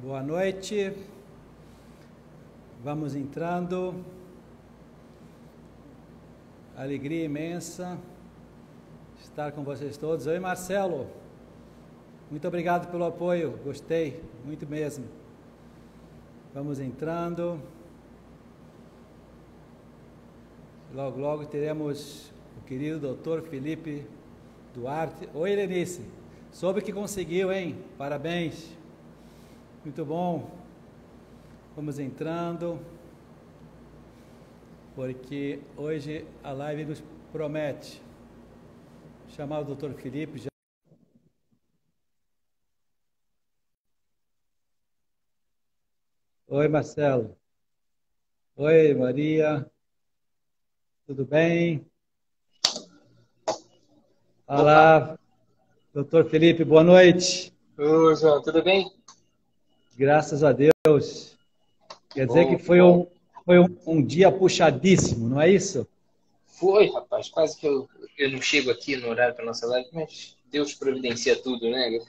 Boa noite. Vamos entrando. Alegria imensa estar com vocês todos. Oi, Marcelo. Muito obrigado pelo apoio. Gostei, muito mesmo. Vamos entrando. Logo, logo teremos o querido doutor Felipe Duarte. Oi, Helenice. Soube que conseguiu, hein? Parabéns. Muito bom. Vamos entrando, porque hoje a live nos promete. Chamar o doutor Felipe. Oi, Marcelo. Oi, Maria. Tudo bem? Olá, doutor Felipe, boa noite. Ô, João, tudo bem? Graças a Deus. Quer dizer que foi um dia puxadíssimo, não é isso? Foi, rapaz. Quase que eu não chego aqui no horário para nossa live, mas Deus providencia tudo, né?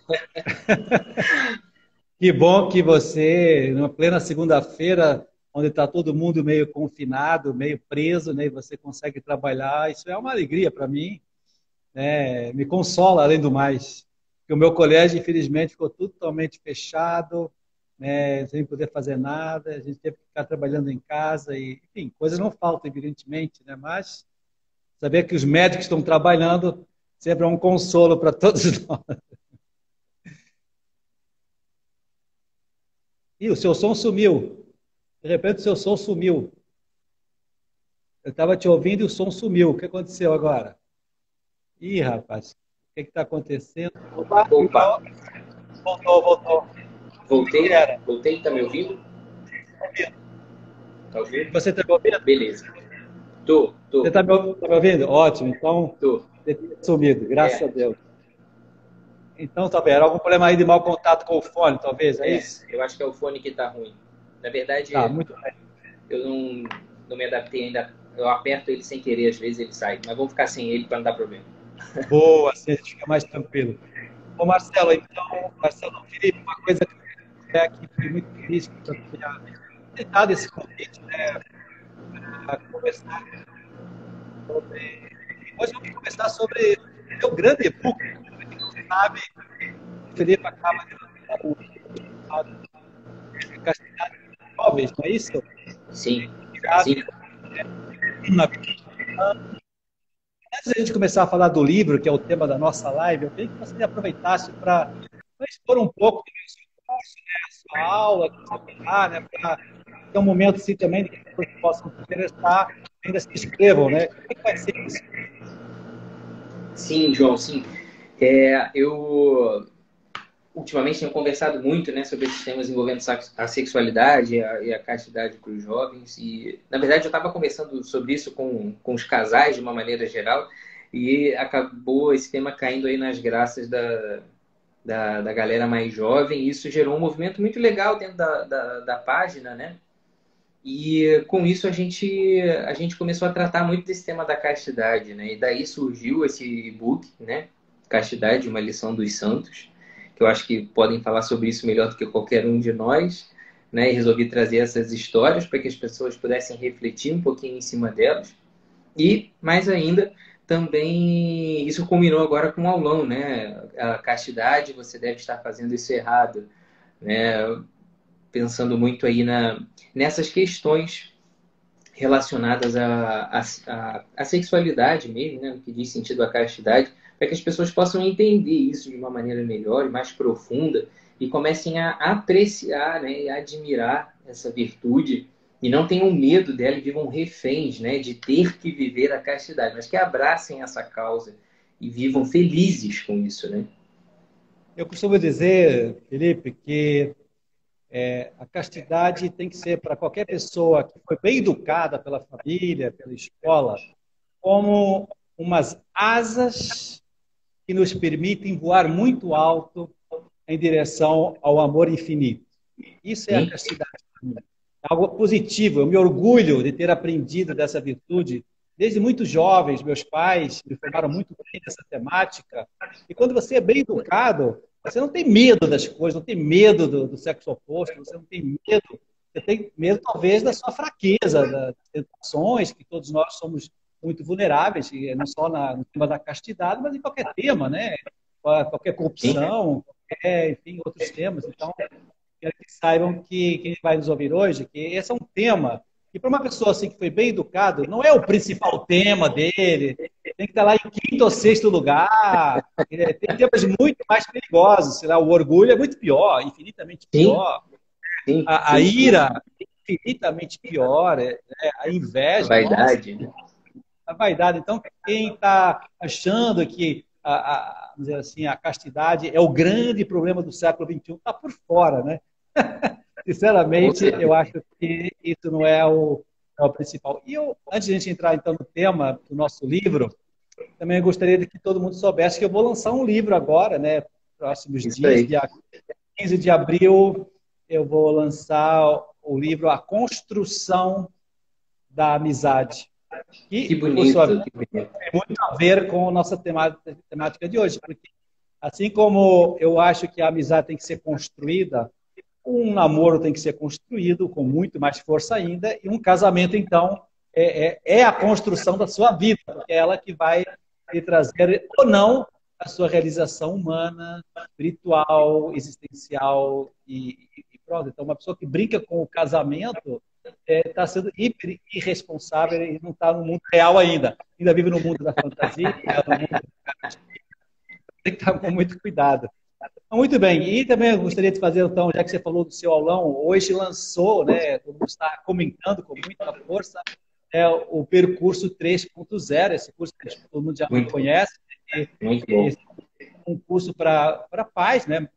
Que bom que você, na plena segunda-feira, onde está todo mundo meio confinado, meio preso, né, e você consegue trabalhar, isso é uma alegria para mim, né? Me consola, além do mais. Porque o meu colégio, infelizmente, ficou totalmente fechado, né, sem poder fazer nada, a gente teve que ficar trabalhando em casa, e, enfim, coisas não faltam, evidentemente, né, mas saber que os médicos estão trabalhando sempre é um consolo para todos nós. Ih, o seu som sumiu. De repente, o seu som sumiu. Eu estava te ouvindo e o som sumiu. O que aconteceu agora? Ih, rapaz, o que está acontecendo? Opa, Opa, voltou. O que voltei? era? Voltei, tá me ouvindo? Tá ouvindo? Você está me ouvindo? Beleza. Você está me ouvindo? Ótimo. Então, Tô. você tinha sumido, graças a É, Deus. Então, tá bem. Era algum problema aí de mau contato com o fone, talvez, é isso? eu acho que é o fone que tá ruim. Na verdade, Tá, muito bem. eu não me adaptei ainda. Eu aperto ele sem querer, às vezes ele sai. Mas vamos ficar sem ele para não dar problema. Boa, assim a gente fica mais tranquilo. Ô, Marcelo, então, Marcelo, Felipe, uma coisa que eu aqui fiquei muito feliz que eu tenha aceitado esse convite, né, para conversar sobre... Hoje eu vou conversar sobre o meu grande e-book. Para quem não sabe, o Felipe acaba de lançar o livro Castidade dos Jovens, não é isso? Sim, Inspirado sim. na vida. Antes da gente começar a falar do livro, que é o tema da nossa live, eu queria que você aproveitasse para expor um pouco do seu curso, né, a sua aula, que você dá, né, para ter um momento assim também de que as pessoas possam se interessar, ainda se inscrevam, né? Como é que vai ser isso? Sim, João, sim. Eu ultimamente tenho conversado muito, né, sobre esses temas envolvendo a sexualidade e a castidade para os jovens. E, na verdade, eu estava conversando sobre isso com os casais, de uma maneira geral, e acabou esse tema caindo aí nas graças da galera mais jovem. E isso gerou um movimento muito legal dentro da página, né? E com isso a gente começou a tratar muito desse tema da castidade, né? E daí surgiu esse e-book, né? Castidade, uma lição dos santos, que eu acho que podem falar sobre isso melhor do que qualquer um de nós, né? E resolvi trazer essas histórias para que as pessoas pudessem refletir um pouquinho em cima delas. E, mais ainda, também isso culminou agora com um aulão, né? A castidade, você deve estar fazendo isso errado, né? Pensando muito aí nessas questões relacionadas à sexualidade mesmo, né? No que diz sentido à castidade, para que as pessoas possam entender isso de uma maneira melhor e mais profunda e comecem a apreciar, né? E admirar essa virtude e não tenham medo dela e vivam reféns, né? De ter que viver a castidade, mas que abracem essa causa e vivam felizes com isso, né? Eu costumo dizer, Felipe, que a castidade tem que ser para qualquer pessoa que foi bem educada pela família, pela escola, como umas asas que nos permitem voar muito alto em direção ao amor infinito. Isso é a Sim, castidade para mim. É algo positivo. Eu me orgulho de ter aprendido dessa virtude desde muito jovens. Meus pais me formaram muito bem nessa temática. E quando você é bem educado, você não tem medo das coisas, não tem medo do sexo oposto, você não tem medo, você tem medo talvez da sua fraqueza, das tentações, que todos nós somos muito vulneráveis, e não só no tema da castidade, mas em qualquer tema, né? Qualquer corrupção, qualquer, enfim, outros temas. Então, quero que saibam que quem vai nos ouvir hoje, que esse é um tema que para uma pessoa assim que foi bem educado, não é o principal tema dele, tem que estar lá em quinto ou sexto lugar. Tem temas muito mais perigosos, sei lá, o orgulho é muito pior, infinitamente pior. Sim, A ira é infinitamente pior, a inveja, vaidade. nossa, a vaidade. Então, quem está achando que vamos dizer assim, a castidade é o grande problema do século XXI, está por fora, né? Sinceramente, eu acho que isso não é o principal. E antes de a gente entrar então no tema do nosso livro, também gostaria de que todo mundo soubesse que eu vou lançar um livro agora, né? Próximos dias, dia 15 de abril, eu vou lançar o livro A Construção da Amizade. Que bonito, que bonito. Tem muito a ver com a nossa temática de hoje, porque assim como eu acho que a amizade tem que ser construída, um namoro tem que ser construído com muito mais força ainda, e um casamento, então, é a construção da sua vida, porque é ela que vai lhe trazer ou não a sua realização humana, espiritual, existencial e pronto. Então, uma pessoa que brinca com o casamento está sendo hiper irresponsável e não está no mundo real ainda. Ainda vive no mundo da fantasia, no mundo tem que estar com muito cuidado. Muito bem, e também eu gostaria de fazer, então, já que você falou do seu aulão, hoje lançou, né, todo mundo está comentando com muita força, o percurso 3.0, esse curso que todo mundo já conhece, muito bom. Um curso para pais, né,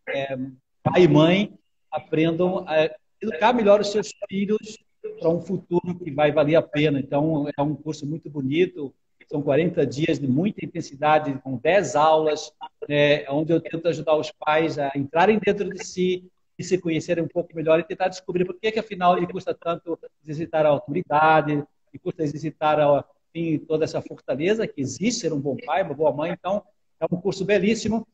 pai e mãe, aprendam a educar melhor os seus filhos para um futuro que vai valer a pena. Então, é um curso muito bonito, são 40 dias de muita intensidade, com 10 aulas, onde eu tento ajudar os pais a entrarem dentro de si e se conhecerem um pouco melhor e tentar descobrir por que afinal, ele custa tanto exercitar a autoridade, e custa exercitar enfim, toda essa fortaleza que existe, ser um bom pai, uma boa mãe. Então, é um curso belíssimo.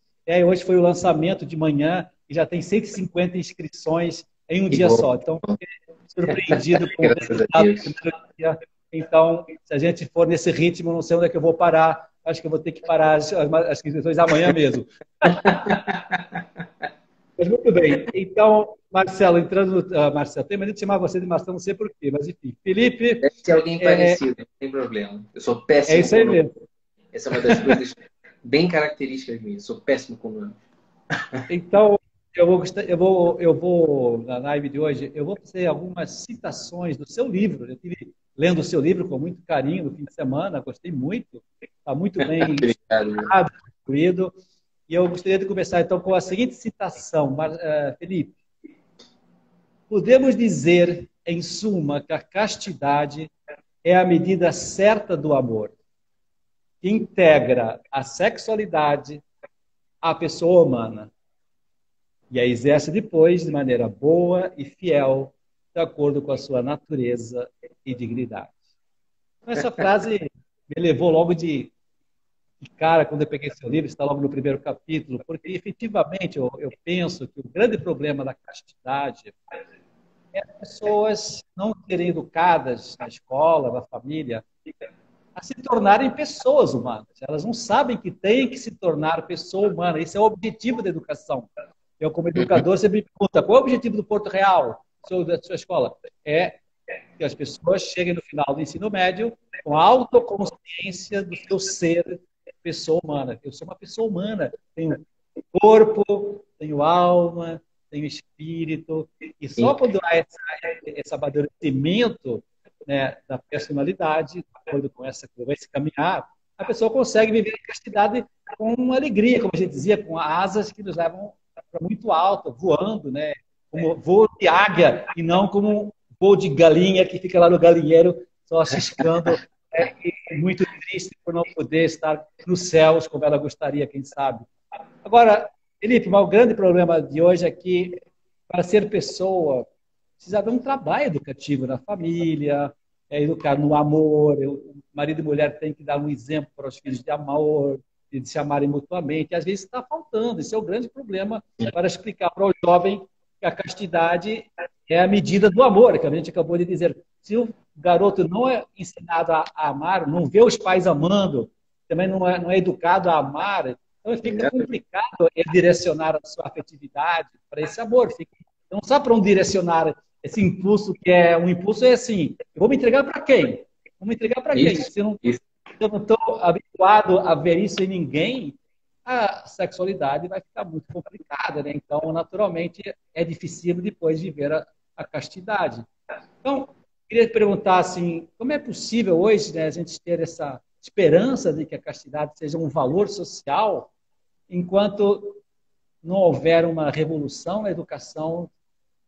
Hoje foi o lançamento de manhã e já tem 150 inscrições em um dia só. Então, fiquei surpreendido com o resultado do primeiro dia. Então, se a gente for nesse ritmo, não sei onde é que eu vou parar. Acho que eu vou ter que parar as inscrições amanhã mesmo. Mas muito bem. Então, Marcelo, entrando... Marcelo, tenho medo de chamar você de Marcelo, não sei porquê, mas enfim. Felipe... Deve ser alguém parecido, não tem problema. Eu sou péssimo. É isso aí mesmo. Essa é uma das coisas bem características minhas. Sou péssimo com nomes. Então, eu vou, na live de hoje, eu vou fazer algumas citações do seu livro. Eu estive lendo o seu livro com muito carinho no fim de semana, gostei muito. Está muito bem construído. E eu gostaria de começar, então, com a seguinte citação. Felipe, podemos dizer, em suma, que a castidade é a medida certa do amor, que integra a sexualidade à pessoa humana e a exerce depois de maneira boa e fiel, de acordo com a sua natureza e dignidade. Essa frase me levou logo de cara, quando eu peguei seu livro, está logo no primeiro capítulo, porque efetivamente eu penso que o grande problema da castidade é as pessoas não serem educadas na escola, na família, a se tornarem pessoas humanas. Elas não sabem que têm que se tornar pessoa humana. Esse é o objetivo da educação. Eu, como educador, sempre me pergunto, qual é o objetivo do Porto Real, da sua escola? É que as pessoas cheguem no final do ensino médio com a autoconsciência do seu ser pessoa humana. Eu sou uma pessoa humana, tenho corpo, tenho alma, tenho espírito, e só quando há esse amadurecimento, né, da personalidade, de acordo com esse caminhar, a pessoa consegue viver a castidade com alegria, como a gente dizia, com asas que nos levam para muito alto, voando, né, como voo de águia, e não como voo de galinha que fica lá no galinheiro só ciscando, e muito triste por não poder estar nos céus como ela gostaria, quem sabe. Agora, Felipe, o grande problema de hoje é que, para ser pessoa, precisa haver um trabalho educativo na família, educar no amor. O marido e mulher têm que dar um exemplo para os filhos de amor, de se amarem mutuamente. Às vezes está faltando. Esse é o grande problema para explicar para o jovem que a castidade é a medida do amor, que a gente acabou de dizer. Se o garoto não é ensinado a amar, não vê os pais amando, também não é educado a amar, então fica complicado ele direcionar a sua afetividade para esse amor. Não sabe para onde direcionar esse impulso, que é um impulso é assim, eu vou me entregar para quem? Vou me entregar para quem? Se eu não estou habituado a ver isso em ninguém, a sexualidade vai ficar muito complicada, né? Então, naturalmente, é difícil depois viver a castidade. Então, queria te perguntar assim, como é possível hoje, né, a gente ter essa esperança de que a castidade seja um valor social, enquanto não houver uma revolução na educação,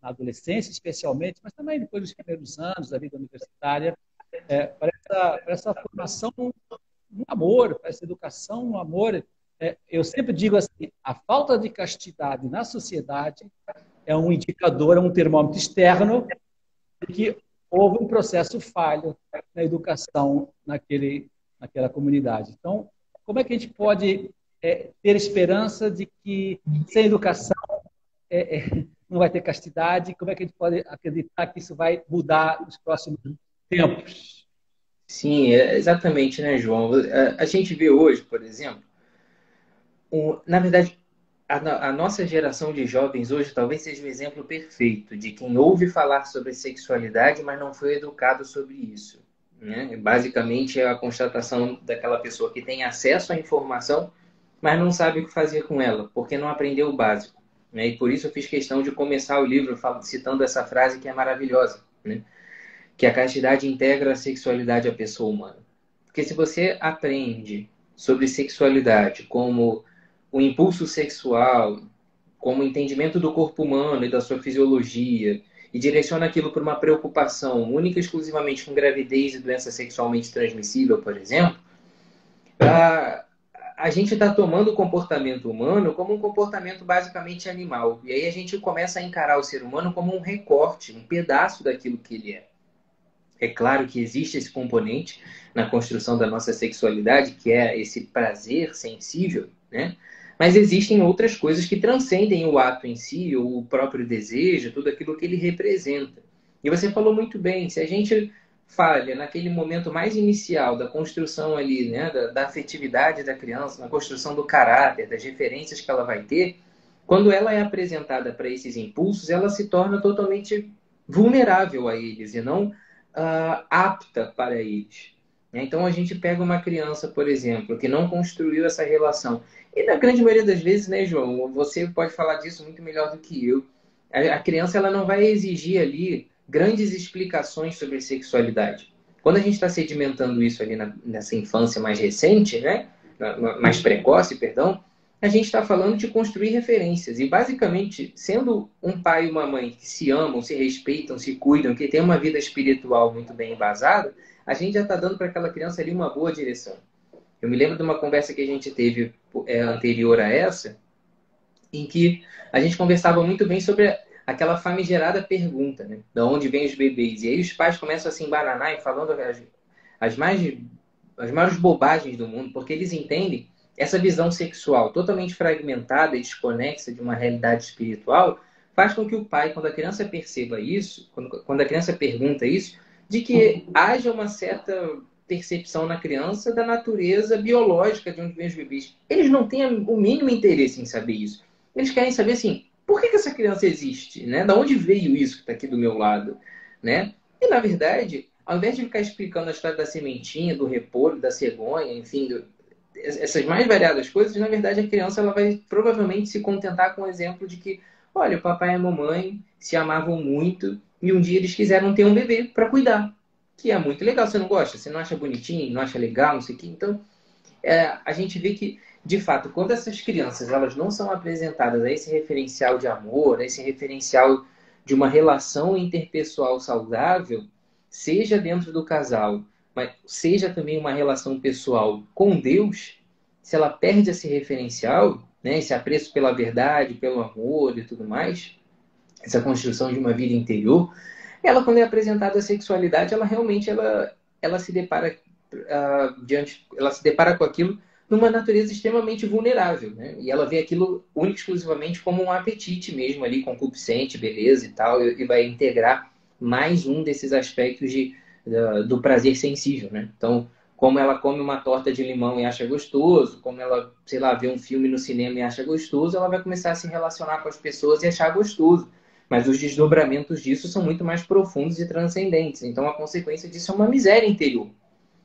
na adolescência especialmente, mas também depois dos primeiros anos da vida universitária, para essa formação no amor, para essa educação no amor. Eu sempre digo assim, a falta de castidade na sociedade é um indicador, é um termômetro externo de que houve um processo falho na educação naquela comunidade. Então, como é que a gente pode ter esperança de que sem educação não vai ter castidade? Como é que a gente pode acreditar que isso vai mudar nos próximos tempos? Sim, exatamente, né, João? A gente vê hoje, por exemplo, na verdade, a nossa geração de jovens hoje talvez seja o exemplo perfeito de quem ouve falar sobre sexualidade, mas não foi educado sobre isso. Né? Basicamente, é a constatação daquela pessoa que tem acesso à informação, mas não sabe o que fazer com ela, porque não aprendeu o básico. Né? E por isso eu fiz questão de começar o livro citando essa frase que é maravilhosa, né? Que a castidade integra a sexualidade à pessoa humana. Porque se você aprende sobre sexualidade como o impulso sexual, como o entendimento do corpo humano e da sua fisiologia, e direciona aquilo para uma preocupação única e exclusivamente com gravidez e doença sexualmente transmissível, por exemplo, a gente está tomando o comportamento humano como um comportamento basicamente animal. E aí a gente começa a encarar o ser humano como um recorte, um pedaço daquilo que ele é. É claro que existe esse componente na construção da nossa sexualidade, que é esse prazer sensível, né? Mas existem outras coisas que transcendem o ato em si, ou o próprio desejo, tudo aquilo que ele representa. E você falou muito bem, se a gente falha naquele momento mais inicial da construção ali, né, da afetividade da criança, na construção do caráter, das referências que ela vai ter, quando ela é apresentada para esses impulsos, ela se torna totalmente vulnerável a eles e não apta para eles. Então a gente pega uma criança, por exemplo, que não construiu essa relação. E na grande maioria das vezes, né, João, você pode falar disso muito melhor do que eu. A criança ela não vai exigir ali grandes explicações sobre sexualidade. Quando a gente está sedimentando isso ali nessa infância mais recente, né, mais precoce, perdão, a gente está falando de construir referências. E, basicamente, sendo um pai e uma mãe que se amam, se respeitam, se cuidam, que têm uma vida espiritual muito bem embasada, a gente já está dando para aquela criança ali uma boa direção. Eu me lembro de uma conversa que a gente teve anterior a essa, em que a gente conversava muito bem sobre aquela famigerada pergunta, né? De onde vêm os bebês? E aí os pais começam a se embananar e falando as maiores bobagens do mundo, porque eles entendem essa visão sexual totalmente fragmentada e desconexa de uma realidade espiritual, faz com que o pai, quando a criança perceba isso, quando a criança pergunta isso, de que haja uma certa percepção na criança da natureza biológica de onde vem os bebês. Eles não têm o mínimo interesse em saber isso. Eles querem saber, assim, por que essa criança existe? Né? Da onde veio isso que está aqui do meu lado? Né? E, na verdade, ao invés de ficar explicando a história da sementinha, do repolho, da cegonha, enfim, essas mais variadas coisas, na verdade a criança ela vai provavelmente se contentar com o exemplo de que, olha, o papai e a mamãe se amavam muito e um dia eles quiseram ter um bebê para cuidar, que é muito legal. Você não gosta? Você não acha bonitinho? Não acha legal? Não sei o quê? Então, a gente vê que, de fato, quando essas crianças elas não são apresentadas a esse referencial de amor, a esse referencial de uma relação interpessoal saudável, seja dentro do casal, mas seja também uma relação pessoal com Deus, se ela perde esse referencial, né, esse apreço pela verdade, pelo amor e tudo mais, essa construção de uma vida interior, ela, quando é apresentada a sexualidade, ela realmente ela se depara ela se depara com aquilo numa natureza extremamente vulnerável, né? E ela vê aquilo única e exclusivamente como um apetite mesmo ali, concupiscente, beleza e tal, e vai integrar mais um desses aspectos do prazer sensível, né? Então, como ela come uma torta de limão e acha gostoso, como ela, sei lá, vê um filme no cinema e acha gostoso, ela vai começar a se relacionar com as pessoas e achar gostoso. Mas os desdobramentos disso são muito mais profundos e transcendentes. Então, a consequência disso é uma miséria interior.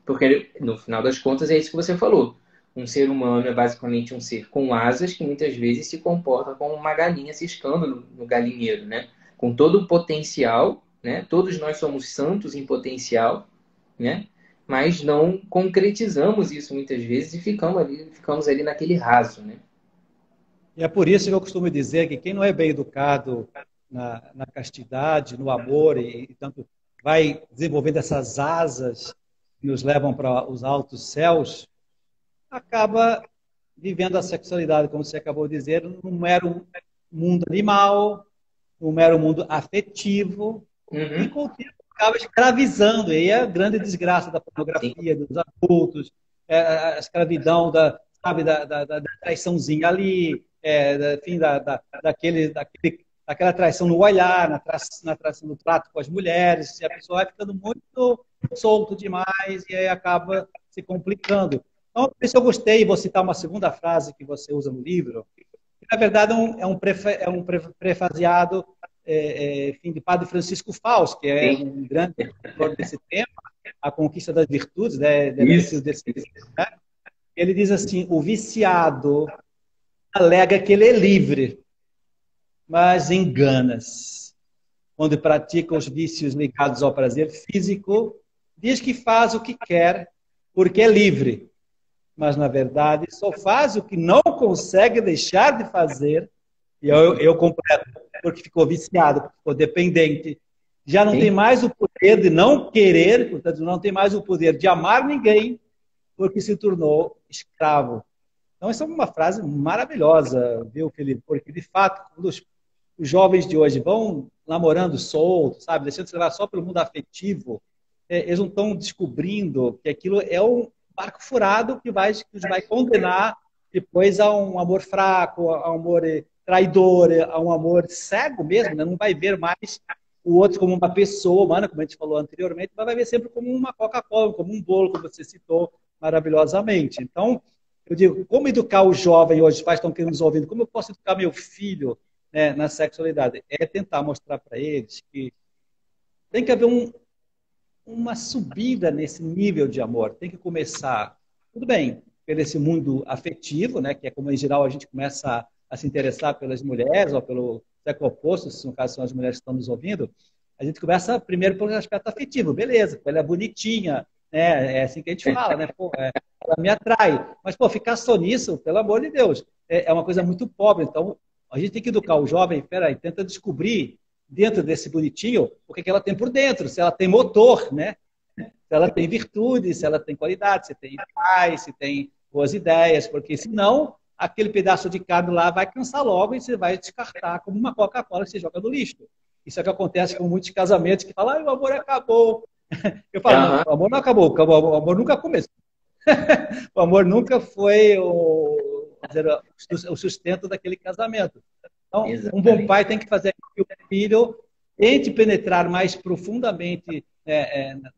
Porque, no final das contas, é isso que você falou. Um ser humano é basicamente um ser com asas que muitas vezes se comporta como uma galinha ciscando no galinheiro, né? Com todo o potencial, né? Todos nós somos santos em potencial, né? Mas não concretizamos isso muitas vezes e ficamos ali naquele raso, né? E é por isso que eu costumo dizer que quem não é bem educado na castidade, no amor, e tanto vai desenvolvendo essas asas que nos levam para os altos céus, acaba vivendo a sexualidade, como você acabou de dizer, num mero mundo animal, num mero mundo afetivo, e Uhum. com o tempo acaba escravizando. E aí é a grande desgraça da Sim, pornografia, dos adultos, a escravidão sabe, da traiçãozinha ali, enfim, daquela traição no olhar, na traição do trato com as mulheres. E a pessoa vai ficando muito solto demais e aí acaba se complicando. Então, por isso eu gostei, vou citar uma segunda frase que você usa no livro, que na verdade é um prefaziado enfim, de Padre Francisco Fausto, que é sim. um grande autor desse tema, A Conquista das Virtudes, né, Isso. né? Ele diz assim, o viciado alega que ele é livre, mas engana-se. Quando pratica os vícios ligados ao prazer físico, diz que faz o que quer porque é livre, mas na verdade só faz o que não consegue deixar de fazer, e eu completo, porque ficou viciado, porque ficou dependente, já não tem Sim. mais o poder de não querer, portanto, não tem mais o poder de amar ninguém, porque se tornou escravo. Então, essa é uma frase maravilhosa, viu, Felipe? Porque, de fato, quando os jovens de hoje vão namorando solto, sabe, deixando se levar só pelo mundo afetivo, eles não estão descobrindo que aquilo é um barco furado que os vai condenar depois a um amor fraco, a um amor traidor, a um amor cego mesmo, né? Não vai ver mais o outro como uma pessoa humana, como a gente falou anteriormente, mas vai ver sempre como uma Coca-Cola, como um bolo, como você citou maravilhosamente. Então, eu digo, como educar o jovem hoje, os pais estão querendo nos ouvindo, como eu posso educar meu filho, né, na sexualidade? É tentar mostrar para eles que tem que haver uma subida nesse nível de amor. Tem que começar, tudo bem, pelo esse mundo afetivo, né, que é como em geral a gente começa a se interessar pelas mulheres ou pelo sexo oposto, se no caso são as mulheres que estão nos ouvindo. A gente começa primeiro pelo aspecto afetivo, beleza, ela é bonitinha, né, é assim que a gente fala, né, pô, ela me atrai. Mas, pô, ficar só nisso, pelo amor de Deus, é uma coisa muito pobre. Então, a gente tem que educar o jovem, peraí, tenta descobrir dentro desse bonitinho o que ela tem por dentro, se ela tem motor, né? Se ela tem virtudes, se ela tem qualidade, se tem paz, se tem boas ideias, porque senão aquele pedaço de carne lá vai cansar logo e você vai descartar como uma Coca-Cola que você joga no lixo. Isso é o que acontece com muitos casamentos que falam, o amor acabou. Eu falo, não, Aham. o amor não acabou, o amor nunca começou. O amor nunca foi o sustento daquele casamento. Então, um bom Exatamente. pai tem que fazer com que o filho tente penetrar mais profundamente,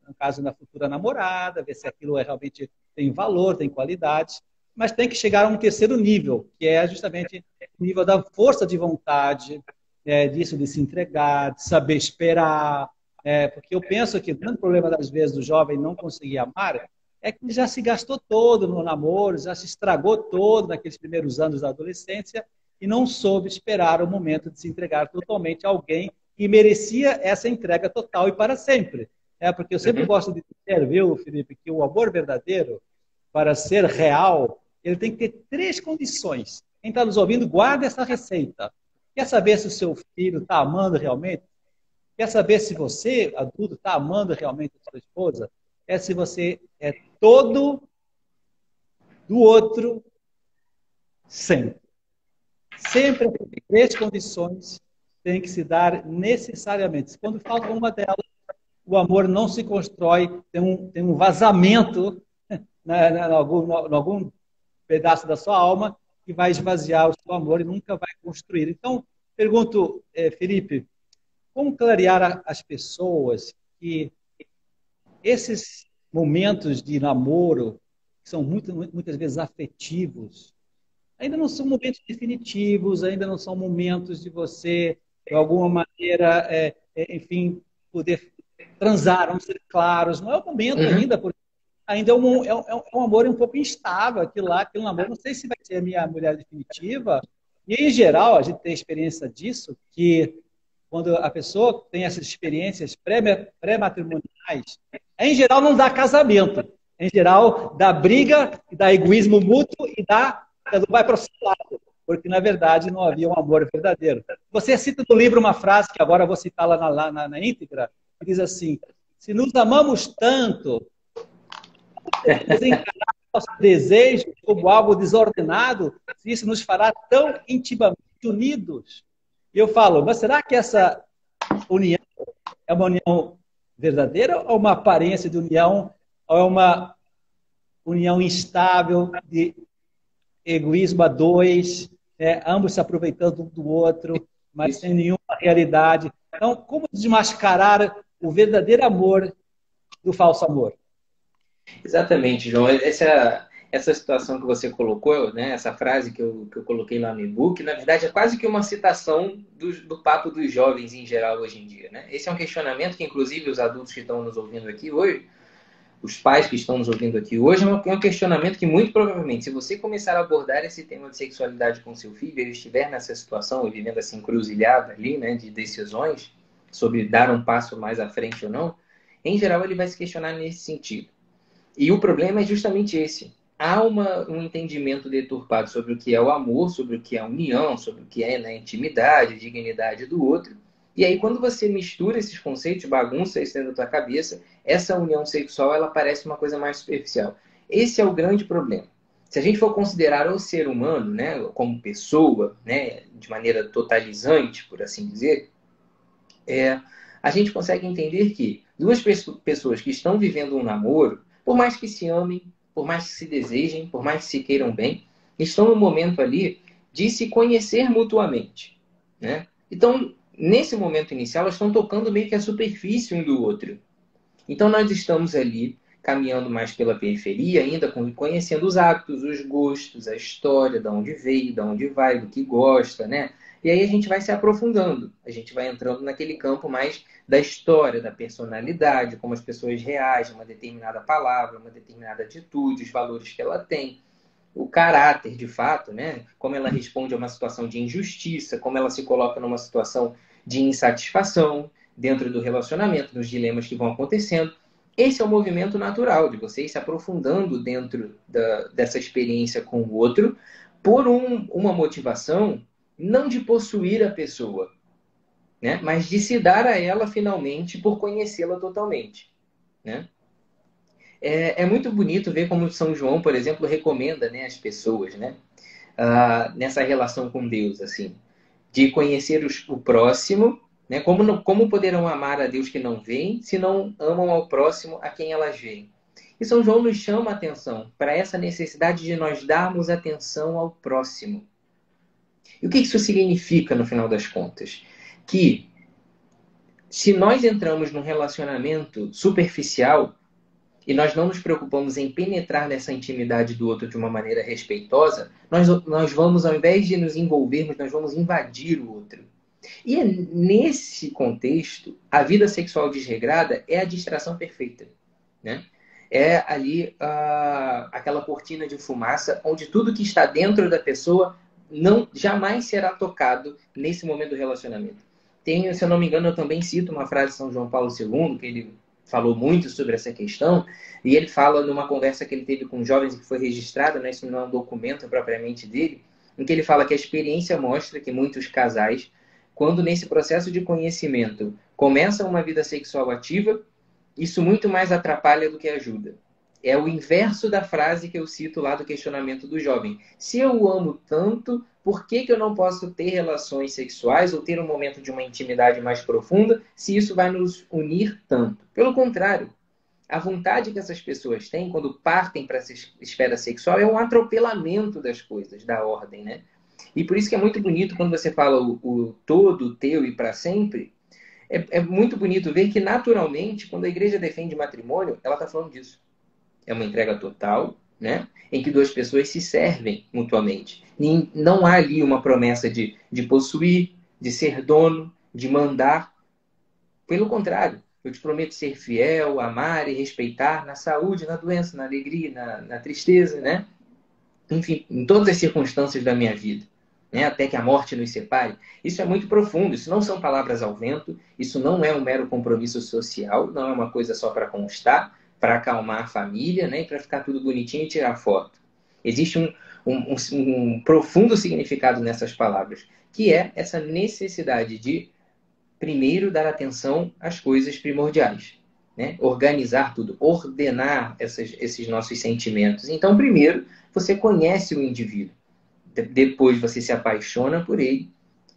no caso, na futura namorada, ver se aquilo realmente tem valor, tem qualidade, mas tem que chegar a um terceiro nível, que é justamente o nível da força de vontade, disso de se entregar, de saber esperar, porque eu penso que o grande problema das vezes do jovem não conseguir amar é que ele já se gastou todo no namoro, já se estragou todo naqueles primeiros anos da adolescência e não soube esperar o momento de se entregar totalmente a alguém que merecia essa entrega total e para sempre. Porque eu sempre Uhum. gosto de dizer, viu, Felipe, que o amor verdadeiro, para ser real, ele tem que ter três condições. Quem está nos ouvindo, guarda essa receita. Quer saber se o seu filho está amando realmente? Quer saber se você, adulto, está amando realmente a sua esposa? É se você é todo do outro sempre. Sempre as três condições têm que se dar necessariamente. Quando falta uma delas, o amor não se constrói, tem um vazamento, né, em algum pedaço da sua alma que vai esvaziar o seu amor e nunca vai construir. Então, pergunto, Felipe, como clarear as pessoas que esses momentos de namoro, que são muitas vezes afetivos, ainda não são momentos definitivos, ainda não são momentos de você, de alguma maneira, enfim, poder transar, vamos ser claros. Não é o momento Uhum. ainda, porque ainda é um amor um pouco instável, aquele namoro. Não sei se vai ser a minha mulher definitiva. E, em geral, a gente tem experiência disso, que quando a pessoa tem essas experiências pré-matrimoniais, em geral não dá casamento. Em geral, dá briga, dá egoísmo mútuo e não vai para o lado, porque na verdade não havia um amor verdadeiro. Você cita no livro uma frase que agora eu vou citar lá na íntegra, que diz assim: se nos amamos tanto, podemos encarar nosso desejo como algo desordenado, se isso nos fará tão intimamente unidos. E eu falo, mas será que essa união é uma união verdadeira ou uma aparência de união, ou é uma união instável de egoísmo a dois, ambos se aproveitando um do outro, mas sem nenhuma realidade? Então, como desmascarar o verdadeiro amor do falso amor? Exatamente, João. Essa situação que você colocou, né, essa frase que eu coloquei lá no e-book, na verdade é quase que uma citação do papo dos jovens em geral hoje em dia. Né? Esse é um questionamento que, inclusive, os adultos que estão nos ouvindo aqui hoje, os pais que estão nos ouvindo aqui hoje, é um questionamento que, muito provavelmente, se você começar a abordar esse tema de sexualidade com seu filho, ele estiver nessa situação e vivendo essa encruzilhada ali, né, de decisões sobre dar um passo mais à frente ou não, em geral ele vai se questionar nesse sentido. E o problema é justamente esse. Há um entendimento deturpado sobre o que é o amor, sobre o que é a união, sobre o que é, né, intimidade, dignidade do outro. E aí, quando você mistura esses conceitos, bagunça isso dentro da tua cabeça, essa união sexual ela parece uma coisa mais superficial. Esse é o grande problema. Se a gente for considerar o ser humano, né, como pessoa, né, de maneira totalizante, por assim dizer, a gente consegue entender que duas pessoas que estão vivendo um namoro, por mais que se amem, por mais que se desejem, por mais que se queiram bem, estão no momento ali de se conhecer mutuamente, né? Então, nesse momento inicial, elas estão tocando meio que a superfície um do outro. Então, nós estamos ali caminhando mais pela periferia, ainda conhecendo os hábitos, os gostos, a história, de onde veio, de onde vai, do que gosta, né? E aí a gente vai se aprofundando, a gente vai entrando naquele campo mais da história, da personalidade, como as pessoas reagem a uma determinada palavra, uma determinada atitude, os valores que ela tem, o caráter, de fato, né? Como ela responde a uma situação de injustiça, como ela se coloca numa situação de insatisfação dentro do relacionamento, nos dilemas que vão acontecendo. Esse é o movimento natural de vocês se aprofundando dentro dessa experiência com o outro por uma motivação não de possuir a pessoa, né? Mas de se dar a ela finalmente por conhecê-la totalmente, né? É muito bonito ver como São João, por exemplo, recomenda, né, as pessoas, né, nessa relação com Deus, assim, de conhecer o próximo, né, como poderão amar a Deus que não veem, se não amam ao próximo a quem elas veem. E São João nos chama a atenção para essa necessidade de nós darmos atenção ao próximo. E o que isso significa, no final das contas? Que se nós entramos num relacionamento superficial, e nós não nos preocupamos em penetrar nessa intimidade do outro de uma maneira respeitosa, nós vamos, ao invés de nos envolvermos, nós vamos invadir o outro. E é nesse contexto, a vida sexual desregrada é a distração perfeita, né? É ali aquela cortina de fumaça onde tudo que está dentro da pessoa não jamais será tocado nesse momento do relacionamento. Se eu não me engano, eu também cito uma frase de São João Paulo II, que ele falou muito sobre essa questão, e ele fala numa conversa que ele teve com jovens que foi registrada, né, isso não é um documento propriamente dele, em que ele fala que a experiência mostra que muitos casais, quando nesse processo de conhecimento começam uma vida sexual ativa, isso muito mais atrapalha do que ajuda. É o inverso da frase que eu cito lá do questionamento do jovem. Se eu o amo tanto, por que eu não posso ter relações sexuais ou ter um momento de uma intimidade mais profunda se isso vai nos unir tanto? Pelo contrário, a vontade que essas pessoas têm quando partem para essa esfera sexual é um atropelamento das coisas, da ordem, né? E por isso que é muito bonito quando você fala o todo, o teu e para sempre. É muito bonito ver que, naturalmente, quando a igreja defende matrimônio, ela está falando disso. É uma entrega total, né? Em que duas pessoas se servem mutuamente. E não há ali uma promessa de possuir, de ser dono, de mandar. Pelo contrário, eu te prometo ser fiel, amar e respeitar na saúde, na doença, na alegria, na tristeza, né? Enfim, em todas as circunstâncias da minha vida, né? Até que a morte nos separe. Isso é muito profundo, isso não são palavras ao vento, isso não é um mero compromisso social, não é uma coisa só para constar, para acalmar a família, né? E para ficar tudo bonitinho e tirar foto. Existe um profundo significado nessas palavras, que é essa necessidade de, primeiro, dar atenção às coisas primordiais. Né? Organizar tudo, ordenar esses nossos sentimentos. Então, primeiro, você conhece o indivíduo. Depois você se apaixona por ele.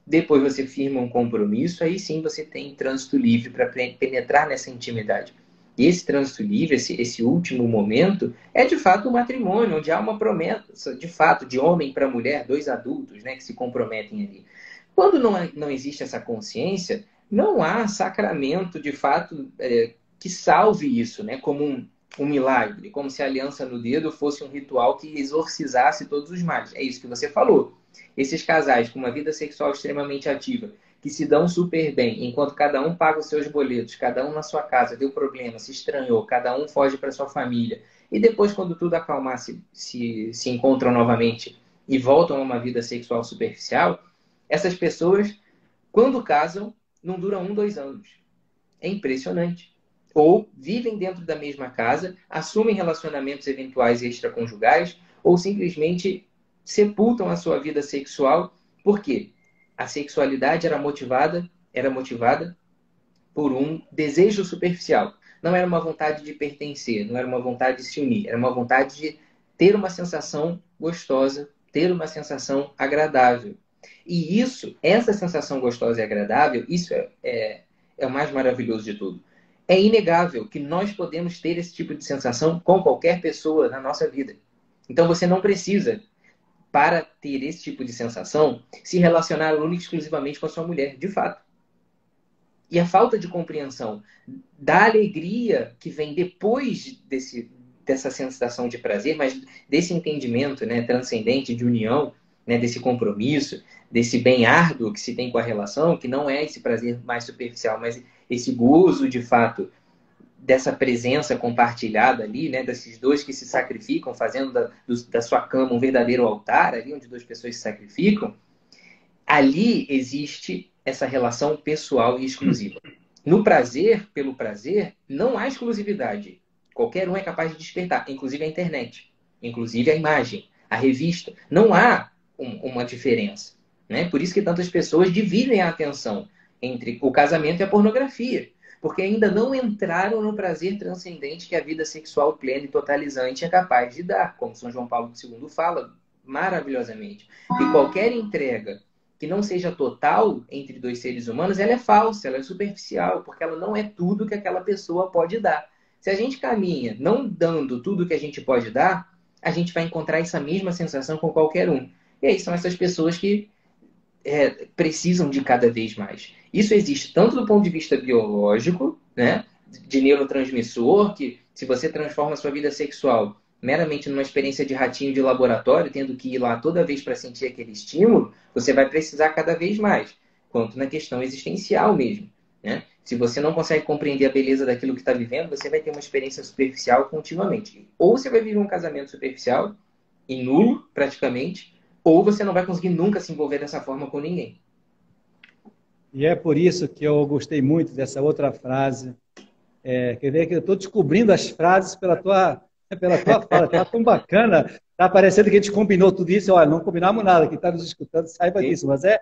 Depois você firma um compromisso. Aí sim você tem trânsito livre para penetrar nessa intimidade. E esse trânsito livre, esse último momento, é de fato o matrimônio, onde há uma promessa, de fato, de homem para mulher, dois adultos, né, que se comprometem ali. Quando não existe essa consciência, não há sacramento, de fato, que salve isso, né? Como um milagre, como se a aliança no dedo fosse um ritual que exorcizasse todos os males. É isso que você falou. Esses casais com uma vida sexual extremamente ativa, que se dão super bem, enquanto cada um paga os seus boletos, cada um na sua casa deu problema, se estranhou, cada um foge para sua família, e depois, quando tudo acalmar, se encontram novamente e voltam a uma vida sexual superficial, essas pessoas, quando casam, não duram 1, 2 anos. É impressionante. Ou vivem dentro da mesma casa, assumem relacionamentos eventuais extraconjugais, ou simplesmente sepultam a sua vida sexual. Por quê? A sexualidade era motivada por um desejo superficial. Não era uma vontade de pertencer, não era uma vontade de se unir, era uma vontade de ter uma sensação gostosa, ter uma sensação agradável. E essa sensação gostosa e agradável, isso é o mais maravilhoso de tudo. É inegável que nós podemos ter esse tipo de sensação com qualquer pessoa na nossa vida. Então você não precisa, para ter esse tipo de sensação, se relacionar única e exclusivamente com a sua mulher, de fato. E a falta de compreensão da alegria que vem depois dessa sensação de prazer, mas desse entendimento, né, transcendente de união, né, desse compromisso, desse bem árduo que se tem com a relação, que não é esse prazer mais superficial, mas esse gozo, de fato, dessa presença compartilhada ali, né, desses dois que se sacrificam, fazendo da sua cama um verdadeiro altar, ali onde duas pessoas se sacrificam, ali existe essa relação pessoal e exclusiva. No prazer, pelo prazer, não há exclusividade. Qualquer um é capaz de despertar, inclusive a internet, inclusive a imagem, a revista. Não há uma diferença. Né? Por isso que tantas pessoas dividem a atenção entre o casamento e a pornografia, porque ainda não entraram no prazer transcendente que a vida sexual plena e totalizante é capaz de dar, como São João Paulo II fala maravilhosamente. E qualquer entrega que não seja total entre dois seres humanos, ela é falsa, ela é superficial, porque ela não é tudo que aquela pessoa pode dar. Se a gente caminha não dando tudo que a gente pode dar, a gente vai encontrar essa mesma sensação com qualquer um. E aí são essas pessoas que precisam de cada vez mais. Isso existe tanto do ponto de vista biológico, né, de neurotransmissor, que se você transforma a sua vida sexual meramente numa experiência de ratinho de laboratório, tendo que ir lá toda vez para sentir aquele estímulo, você vai precisar cada vez mais, quanto na questão existencial mesmo. Né? Se você não consegue compreender a beleza daquilo que está vivendo, você vai ter uma experiência superficial continuamente. Ou você vai viver um casamento superficial e nulo, praticamente, ou você não vai conseguir nunca se envolver dessa forma com ninguém. E é por isso que eu gostei muito dessa outra frase. Quer ver que eu estou descobrindo as frases pela tua fala. Está tão bacana. Está parecendo que a gente combinou tudo isso. Olha, não combinamos nada. Quem está nos escutando saiba disso. Mas é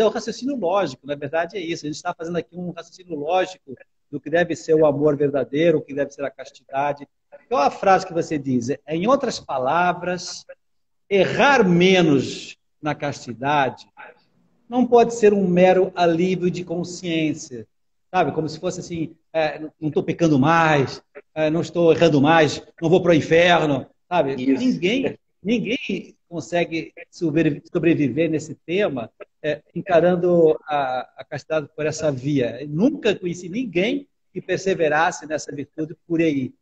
o raciocínio lógico. Na verdade é isso. A gente está fazendo aqui um raciocínio lógico do que deve ser o amor verdadeiro, o que deve ser a castidade. Qual a frase que você diz? Em outras palavras, errar menos na castidade não pode ser um mero alívio de consciência, sabe? Como se fosse assim, não estou pecando mais, não estou errando mais, não vou para o inferno, sabe? Isso. Ninguém consegue sobreviver nesse tema encarando a castidade por essa via. Eu nunca conheci ninguém que perseverasse nessa virtude por aí.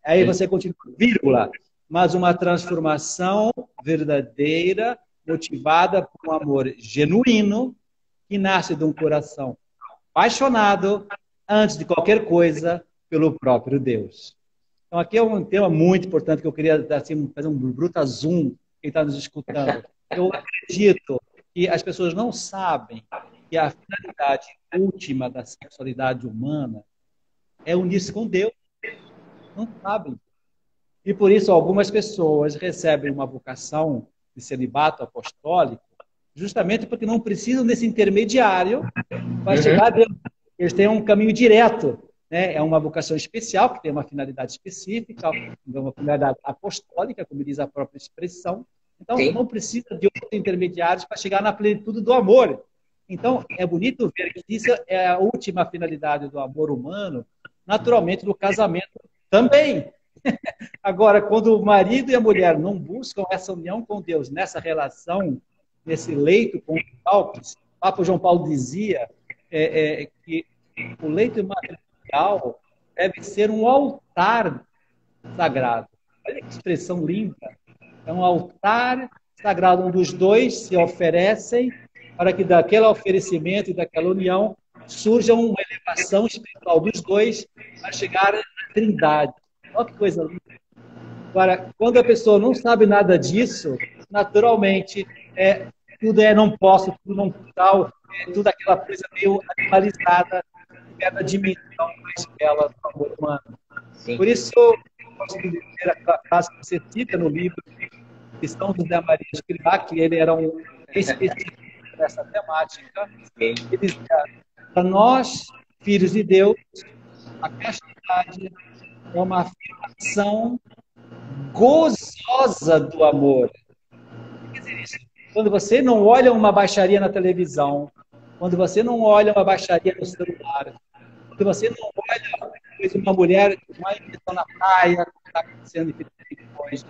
Aí você continua, vírgula, mas uma transformação verdadeira, motivada por um amor genuíno, que nasce de um coração apaixonado, antes de qualquer coisa, pelo próprio Deus. Então, aqui é um tema muito importante que eu queria assim, fazer um bruta zoom quem está nos escutando. Eu acredito que as pessoas não sabem que a finalidade última da sexualidade humana é unir-se com Deus. Não sabem. E por isso algumas pessoas recebem uma vocação de celibato apostólico justamente porque não precisam desse intermediário para chegar a Deus. Eles têm um caminho direto. Né? É uma vocação especial, que tem uma finalidade específica, uma finalidade apostólica, como diz a própria expressão. Então, Sim. não precisa de outros intermediários para chegar na plenitude do amor. Então, é bonito ver que isso é a última finalidade do amor humano, naturalmente, no casamento também. Agora, quando o marido e a mulher não buscam essa união com Deus, nessa relação, nesse leito conjugal, que o Papa João Paulo dizia que o leito matrimonial deve ser um altar sagrado. Olha que expressão linda. É um altar sagrado onde os dois se oferecem para que daquele oferecimento e daquela união surja uma elevação espiritual dos dois para chegar à trindade. Olha que coisa linda. Agora, quando a pessoa não sabe nada disso, naturalmente, tudo não posso, tudo não tal, tudo aquela coisa meio animalizada, da dimensão mais bela do amor humano. Sim. Por isso, eu gosto de dizer aquela frase que você cita no livro de São José Maria Escrivá, que ele era um especialista nessa temática. Ele dizia, para nós, filhos de Deus, a castidade é uma afirmação gozosa do amor. Quer dizer isso? Quando você não olha uma baixaria na televisão, quando você não olha uma baixaria no celular, quando você não olha uma mulher com uma intenção na praia, como está acontecendo hoje,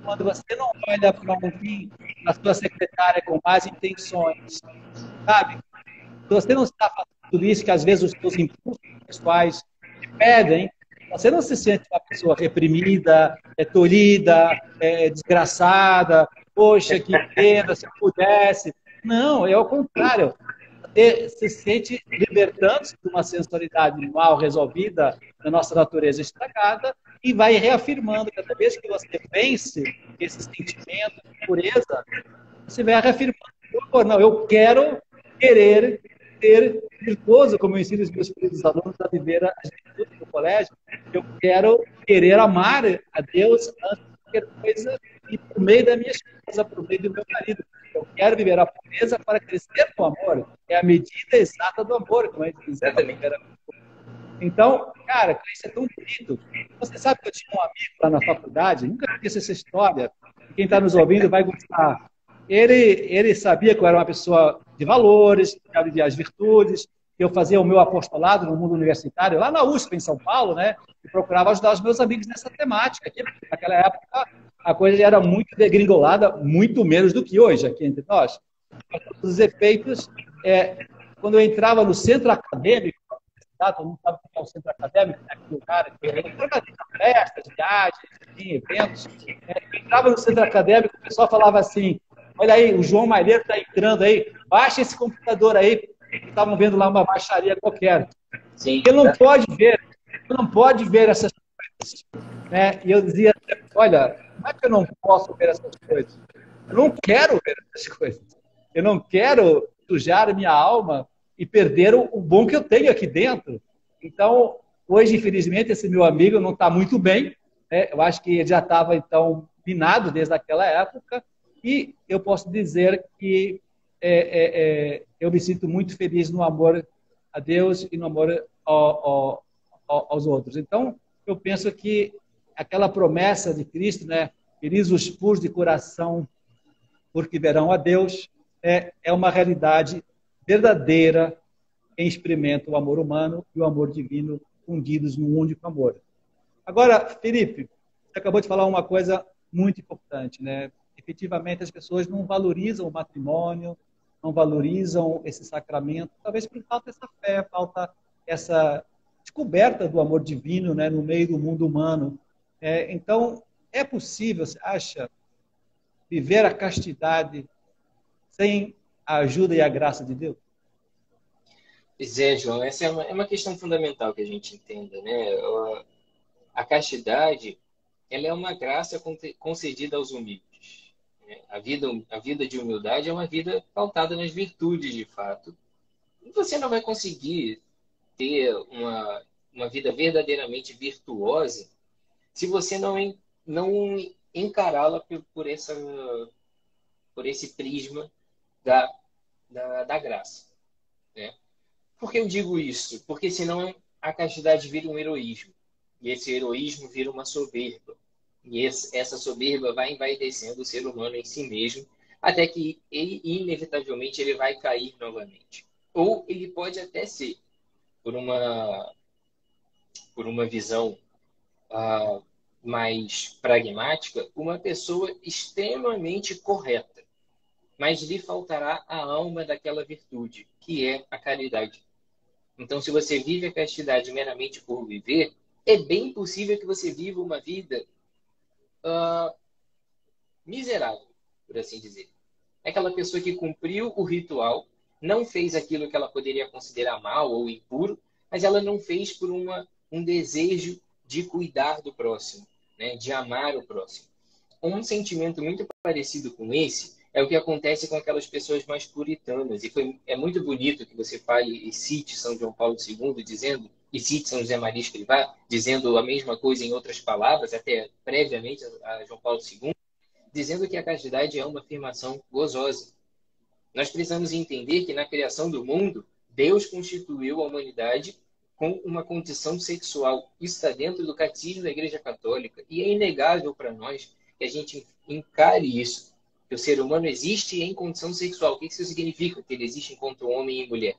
quando você não olha para alguém, a sua secretária com más intenções, sabe? Se você não está fazendo tudo isso, que às vezes os seus impulsos pessoais te pedem, você não se sente uma pessoa reprimida, tolhida, desgraçada, poxa, que pena, se eu pudesse. Não, é ao contrário. Você se sente libertando-se de uma sensualidade mal resolvida da nossa natureza estragada e vai reafirmando, cada vez que você vence esse sentimento de pureza, você vai reafirmando, não, eu querer ser virtuoso, como eu ensino os meus queridos alunos a viver as virtudes do colégio. Eu querer amar a Deus antes de qualquer coisa e por meio da minha esposa, por meio do meu marido. Eu quero viver a pureza para crescer no amor. É a medida exata do amor, como a gente diz. Então, cara, isso é tão bonito. Você sabe que eu tinha um amigo lá na faculdade, nunca esqueci essa história. Quem está nos ouvindo vai gostar. Ele sabia que eu era uma pessoa de valores, que eu vivia as virtudes, que eu fazia o meu apostolado no mundo universitário, lá na USP, em São Paulo, né? E procurava ajudar os meus amigos nessa temática. Aqui, naquela época, a coisa era muito degringolada, muito menos do que hoje aqui entre nós. Para todos os efeitos, quando eu entrava no centro acadêmico, todo mundo sabe o que é o centro acadêmico, né? Aquele lugar que organiza festas, viagens, eventos. Eu entrava no centro acadêmico, o pessoal falava assim, olha aí, o João Malheiro está entrando aí, baixa esse computador aí, estavam vendo lá uma baixaria qualquer. Sim. Ele não pode ver essas coisas. Né? E eu dizia, olha, não é que eu não posso ver essas coisas, eu não quero ver essas coisas. Eu não quero sujar minha alma e perder o bom que eu tenho aqui dentro. Então, hoje, infelizmente, esse meu amigo não está muito bem. Né? Eu acho que ele já estava, então, minado desde aquela época. E eu posso dizer que eu me sinto muito feliz no amor a Deus e no amor aos outros. Então, eu penso que aquela promessa de Cristo, né? Felizes os puros de coração, porque verão a Deus, é uma realidade verdadeira quem experimenta o amor humano e o amor divino fundidos num único amor. Agora, Felipe, você acabou de falar uma coisa muito importante, né? Efetivamente, as pessoas não valorizam o matrimônio, não valorizam esse sacramento, talvez por falta dessa fé, falta essa descoberta do amor divino, né, no meio do mundo humano. Então, é possível, você acha, viver a castidade sem a ajuda e a graça de Deus? Pois é, João, essa é uma questão fundamental que a gente entenda, né? A castidade, ela é uma graça concedida aos humildes, né? A vida de humildade é uma vida pautada nas virtudes, de fato. E você não vai conseguir ter uma vida verdadeiramente virtuosa se você não encará-la por esse prisma da, da graça, né? Por que eu digo isso? Porque senão a castidade vira um heroísmo. E esse heroísmo vira uma soberba. E essa soberba vai envaidecendo o ser humano em si mesmo, até que ele, inevitavelmente, ele vai cair novamente. Ou ele pode até ser, por uma visão mais pragmática, uma pessoa extremamente correta. Mas lhe faltará a alma daquela virtude, que é a caridade. Então, se você vive a castidade meramente por viver, é bem possível que você viva uma vida miserável, por assim dizer. É aquela pessoa que cumpriu o ritual, não fez aquilo que ela poderia considerar mal ou impuro, mas ela não fez por um desejo de cuidar do próximo, né? De amar o próximo. Um sentimento muito parecido com esse é o que acontece com aquelas pessoas mais puritanas. É muito bonito que você fale e cite São João Paulo II dizendo, e cite São José Maria Escrivá, dizendo a mesma coisa em outras palavras, até previamente a João Paulo II, dizendo que a castidade é uma afirmação gozosa. Nós precisamos entender que na criação do mundo, Deus constituiu a humanidade com uma condição sexual. Isso está dentro do catecismo da Igreja Católica. E é inegável para nós que a gente encare isso. Que o ser humano existe em condição sexual. O que isso significa? Que ele existe enquanto homem e mulher.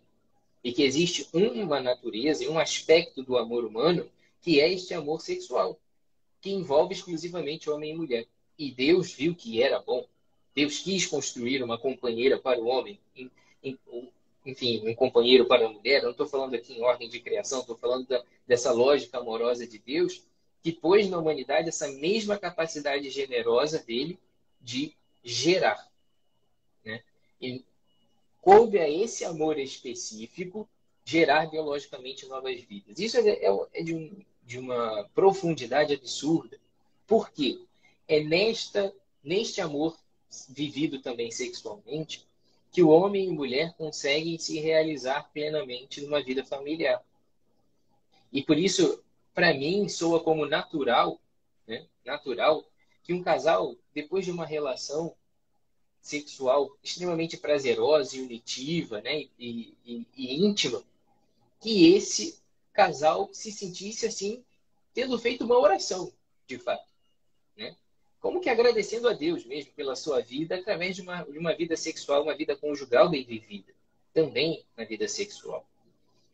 E que existe uma natureza e um aspecto do amor humano que é este amor sexual, que envolve exclusivamente homem e mulher. E Deus viu que era bom. Deus quis construir uma companheira para o homem, enfim, um companheiro para a mulher. Eu não estou falando aqui em ordem de criação, estou falando dessa lógica amorosa de Deus, que pôs na humanidade essa mesma capacidade generosa dele de gerar, né? E coube a esse amor específico gerar biologicamente novas vidas. Isso é de uma profundidade absurda. Por quê? É neste amor vivido também sexualmente que o homem e mulher conseguem se realizar plenamente numa vida familiar. E por isso, para mim, soa como natural, né? Natural que um casal, depois de uma relação sexual extremamente prazerosa e unitiva, né? E íntima, que esse casal se sentisse assim, tendo feito uma oração, de fato, né? Como que agradecendo a Deus mesmo pela sua vida através de uma vida sexual, uma vida conjugal bem vivida, também na vida sexual.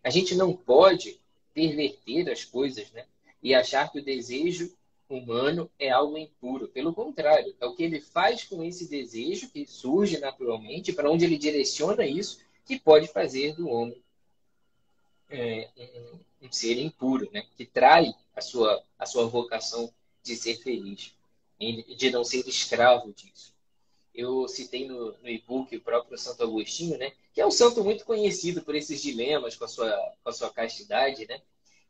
A gente não pode perverter as coisas, né? E achar que o desejo humano é algo impuro. Pelo contrário, é o que ele faz com esse desejo que surge naturalmente, para onde ele direciona isso, que pode fazer do homem um ser impuro, né? Que trai a sua vocação de ser feliz, de não ser escravo disso. Eu citei no e-book o próprio Santo Agostinho, né? Que é um santo muito conhecido por esses dilemas com a sua castidade, né?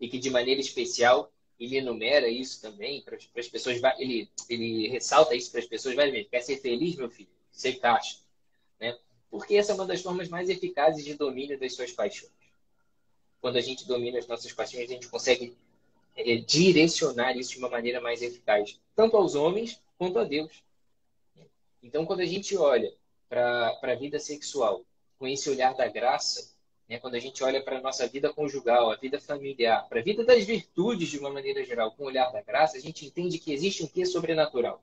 E que de maneira especial ele enumera isso também para as pessoas. Ele ressalta isso para as pessoas. Vai ver, quer ser feliz, meu filho? Ser casto, né? Porque essa é uma das formas mais eficazes de domínio das suas paixões. Quando a gente domina as nossas paixões, a gente consegue direcionar isso de uma maneira mais eficaz, tanto aos homens quanto a Deus. Então, quando a gente olha para a vida sexual com esse olhar da graça, né, quando a gente olha para a nossa vida conjugal, a vida familiar, para a vida das virtudes de uma maneira geral, com o olhar da graça, a gente entende que existe um quê sobrenatural,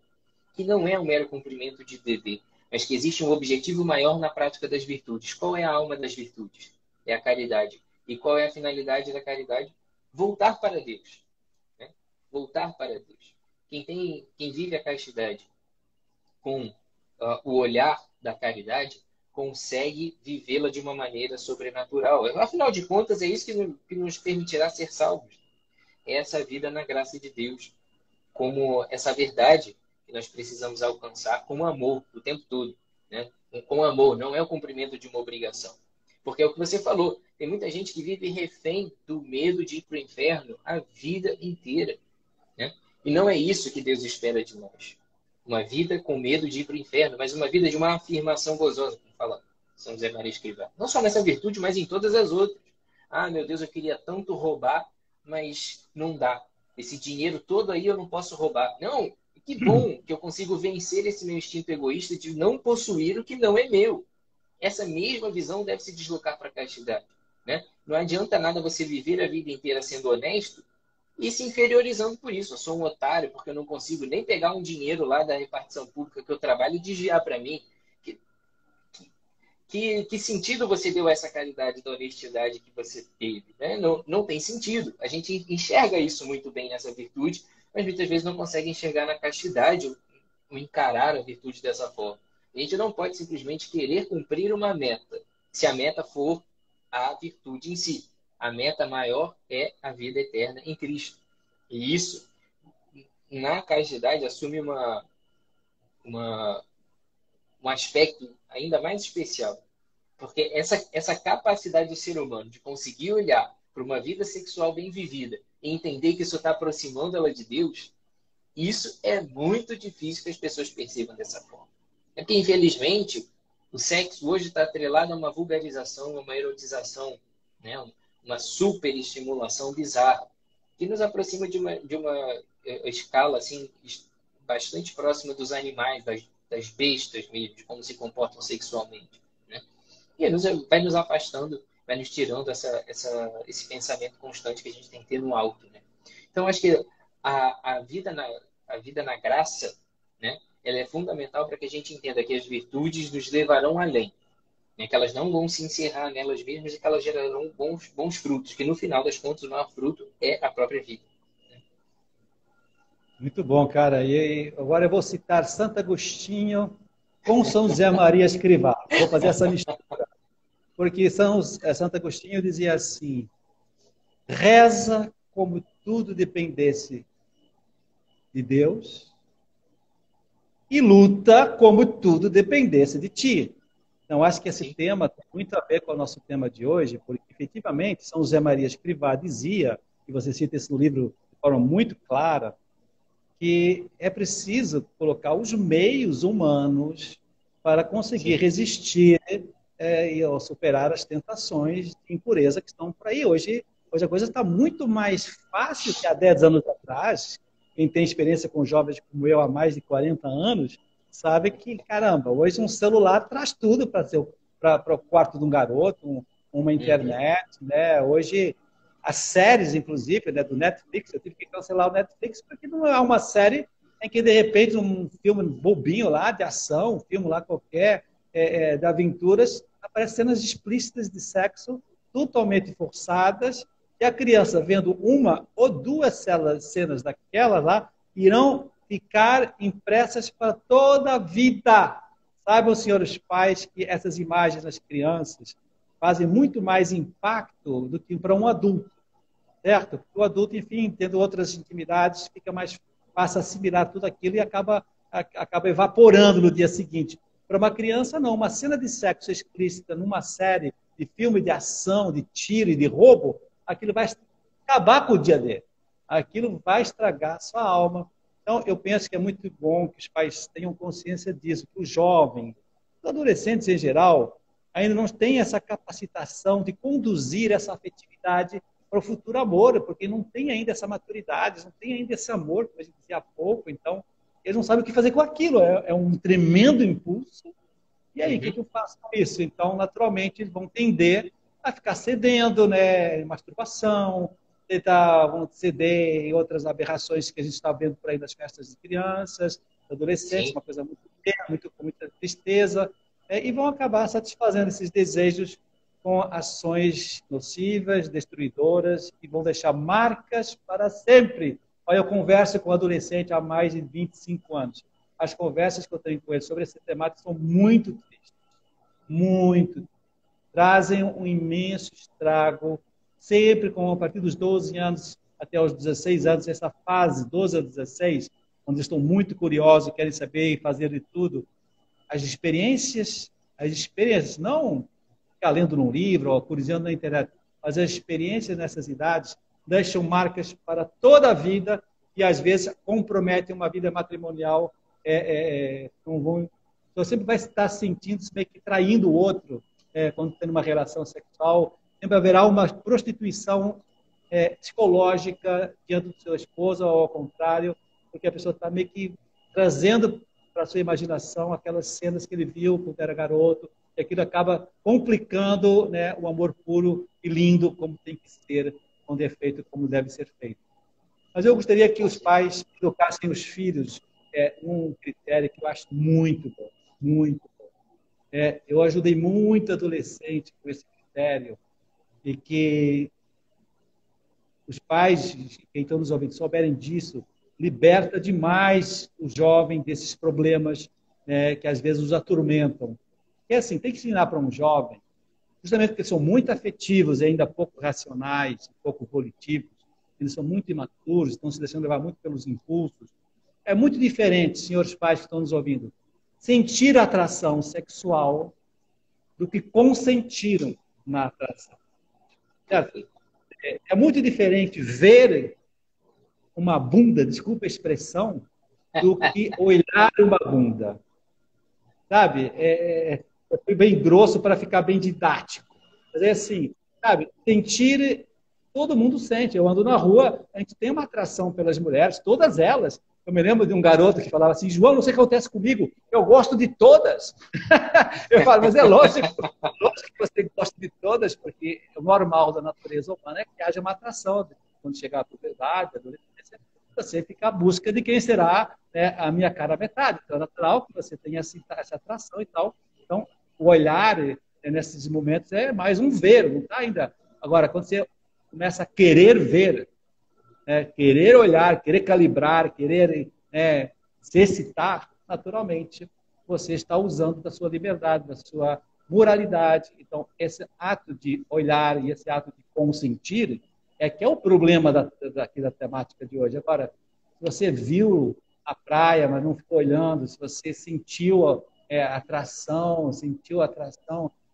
que não é um mero cumprimento de dever, mas que existe um objetivo maior na prática das virtudes. Qual é a alma das virtudes? É a caridade. E qual é a finalidade da caridade? voltar para Deus, né? Voltar para Deus. Quem vive a castidade com o olhar da caridade consegue vivê-la de uma maneira sobrenatural. Afinal de contas, é isso que nos permitirá ser salvos. É essa vida na graça de Deus, como essa verdade que nós precisamos alcançar com amor o tempo todo, né? Com amor, não é o cumprimento de uma obrigação. Porque é o que você falou, tem muita gente que vive refém do medo de ir para o inferno a vida inteira, né? E não é isso que Deus espera de nós. Uma vida com medo de ir para o inferno, mas uma vida de uma afirmação gozosa, como fala São José Maria Escrivá. Não só nessa virtude, mas em todas as outras. Ah, meu Deus, eu queria tanto roubar, mas não dá. Esse dinheiro todo aí eu não posso roubar. Não, que bom que eu consigo vencer esse meu instinto egoísta de não possuir o que não é meu. Essa mesma visão deve se deslocar para a castidade, né? Não adianta nada você viver a vida inteira sendo honesto e se inferiorizando por isso. Eu sou um otário porque eu não consigo nem pegar um dinheiro lá da repartição pública que eu trabalho e desviar para mim. Que sentido você deu a essa caridade da honestidade que você teve? Né? Não, não tem sentido. A gente enxerga isso muito bem nessa virtude, mas muitas vezes não consegue enxergar na castidade ou encarar a virtude dessa forma. A gente não pode simplesmente querer cumprir uma meta, se a meta for a virtude em si. A meta maior é a vida eterna em Cristo. E isso, na castidade, assume uma, um aspecto ainda mais especial. Porque essa capacidade do ser humano de conseguir olhar para uma vida sexual bem vivida e entender que isso está aproximando ela de Deus, isso é muito difícil que as pessoas percebam dessa forma. É que, infelizmente, o sexo hoje está atrelado a uma vulgarização, a uma erotização, né? Uma superestimulação bizarra, que nos aproxima de uma escala assim, bastante próxima dos animais, das bestas mesmo, de como se comportam sexualmente. Né? E vai nos afastando, vai nos tirando esse pensamento constante que a gente tem que ter no alto. Né? Então, acho que a vida na graça, né, ela é fundamental para que a gente entenda que as virtudes nos levarão além, né, que elas não vão se encerrar nelas mesmas e que elas gerarão bons frutos, que no final das contas o maior fruto é a própria vida. Muito bom, cara. E agora eu vou citar Santo Agostinho com São José Maria Escrivá. Vou fazer essa mistura. Porque Santo Agostinho dizia assim: reza como tudo dependesse de Deus e luta como tudo dependesse de ti. Então, acho que esse tema tem muito a ver com o nosso tema de hoje, porque, efetivamente, São José Maria Escrivá dizia, e você cita isso no livro de forma muito clara, que é preciso colocar os meios humanos para conseguir resistir e superar as tentações de impureza que estão por aí. Hoje a coisa está muito mais fácil que há 10 anos atrás. Quem tem experiência com jovens como eu há mais de 40 anos, sabe que, caramba, hoje um celular traz tudo para o quarto de um garoto, uma internet, né? Hoje, as séries, inclusive, né, do Netflix, eu tive que cancelar o Netflix porque não é uma série em que, de repente, um filme bobinho lá, de ação, um filme lá qualquer, de aventuras, aparecem cenas explícitas de sexo, totalmente forçadas, e a criança, vendo uma ou duas cenas daquelas lá, irão ficar impressas para toda a vida. Saibam, senhores pais, que essas imagens das crianças fazem muito mais impacto do que para um adulto, certo? O adulto, enfim, tendo outras intimidades, passa a assimilar tudo aquilo e acaba evaporando no dia seguinte. Para uma criança, não. Uma cena de sexo explícita numa série de filme de ação, de tiro e de roubo, aquilo vai acabar com o dia dele. Aquilo vai estragar a sua alma. Então, eu penso que é muito bom que os pais tenham consciência disso, que os jovens, os adolescentes em geral, ainda não têm essa capacitação de conduzir essa afetividade para o futuro amor, porque não tem ainda essa maturidade, não tem ainda esse amor, como a gente dizia há pouco, então eles não sabem o que fazer com aquilo, é um tremendo impulso. E aí, o que eu faço com isso? Então, naturalmente, eles vão tender a ficar cedendo, né, em masturbação, vão ceder em outras aberrações que a gente está vendo por aí nas festas de crianças, adolescentes, uma coisa muito pequena, com muita tristeza, e vão acabar satisfazendo esses desejos com ações nocivas, destruidoras, que vão deixar marcas para sempre. Olha, eu converso com adolescente há mais de 25 anos. As conversas que eu tenho com eles sobre essa temática são muito tristes. Muito. Trazem um imenso estrago, sempre a partir dos 12 anos até os 16 anos, essa fase, 12 a 16, onde estão muito curiosos, querem saber e fazer de tudo. As experiências, não ficar lendo num livro ou curiosando na internet, mas as experiências nessas idades deixam marcas para toda a vida e, às vezes, comprometem uma vida matrimonial. Então, sempre vai estar sentindo-se meio que traindo o outro quando tem uma relação sexual. Sempre haverá uma prostituição psicológica diante do seu esposo, ou ao contrário, porque a pessoa está meio que trazendo para a sua imaginação aquelas cenas que ele viu quando era garoto, e aquilo acaba complicando, né, o amor puro e lindo, como tem que ser, com defeito, como deve ser feito. Mas eu gostaria que os pais educassem os filhos um critério que eu acho muito bom, muito bom. Eu ajudei muito adolescente com esse critério, e que os pais, quem estão nos ouvindo, souberem disso, liberta demais o jovem desses problemas que às vezes os atormentam. É assim, tem que ensinar para um jovem, justamente porque são muito afetivos e ainda pouco racionais, pouco volitivos, eles são muito imaturos, estão se deixando levar muito pelos impulsos. É muito diferente, senhores pais que estão nos ouvindo, sentir atração sexual do que consentiram na atração. Certo? É muito diferente ver uma bunda, desculpa a expressão, do que olhar uma bunda. Sabe? Eu fui bem grosso para ficar bem didático. Mas é assim, sabe? Sentir, todo mundo sente. Eu ando na rua, a gente tem uma atração pelas mulheres, todas elas. Eu me lembro de um garoto que falava assim: João, não sei o que acontece comigo, eu gosto de todas. Eu falo, mas é lógico que você gosta de todas, porque o normal da natureza humana é que haja uma atração. Quando chegar à puberdade, à adolescência, você fica à busca de quem será, né, a minha cara metade. Então é natural que você tenha essa atração e tal. Então, o olhar nesses momentos é mais um ver, não está ainda. Agora, quando você começa a querer ver, querer olhar, querer calibrar, querer se excitar, naturalmente, você está usando da sua liberdade, da sua moralidade. Então, esse ato de olhar e esse ato de consentir que é o problema da temática de hoje. Agora, se você viu a praia, mas não ficou olhando, se você sentiu atração,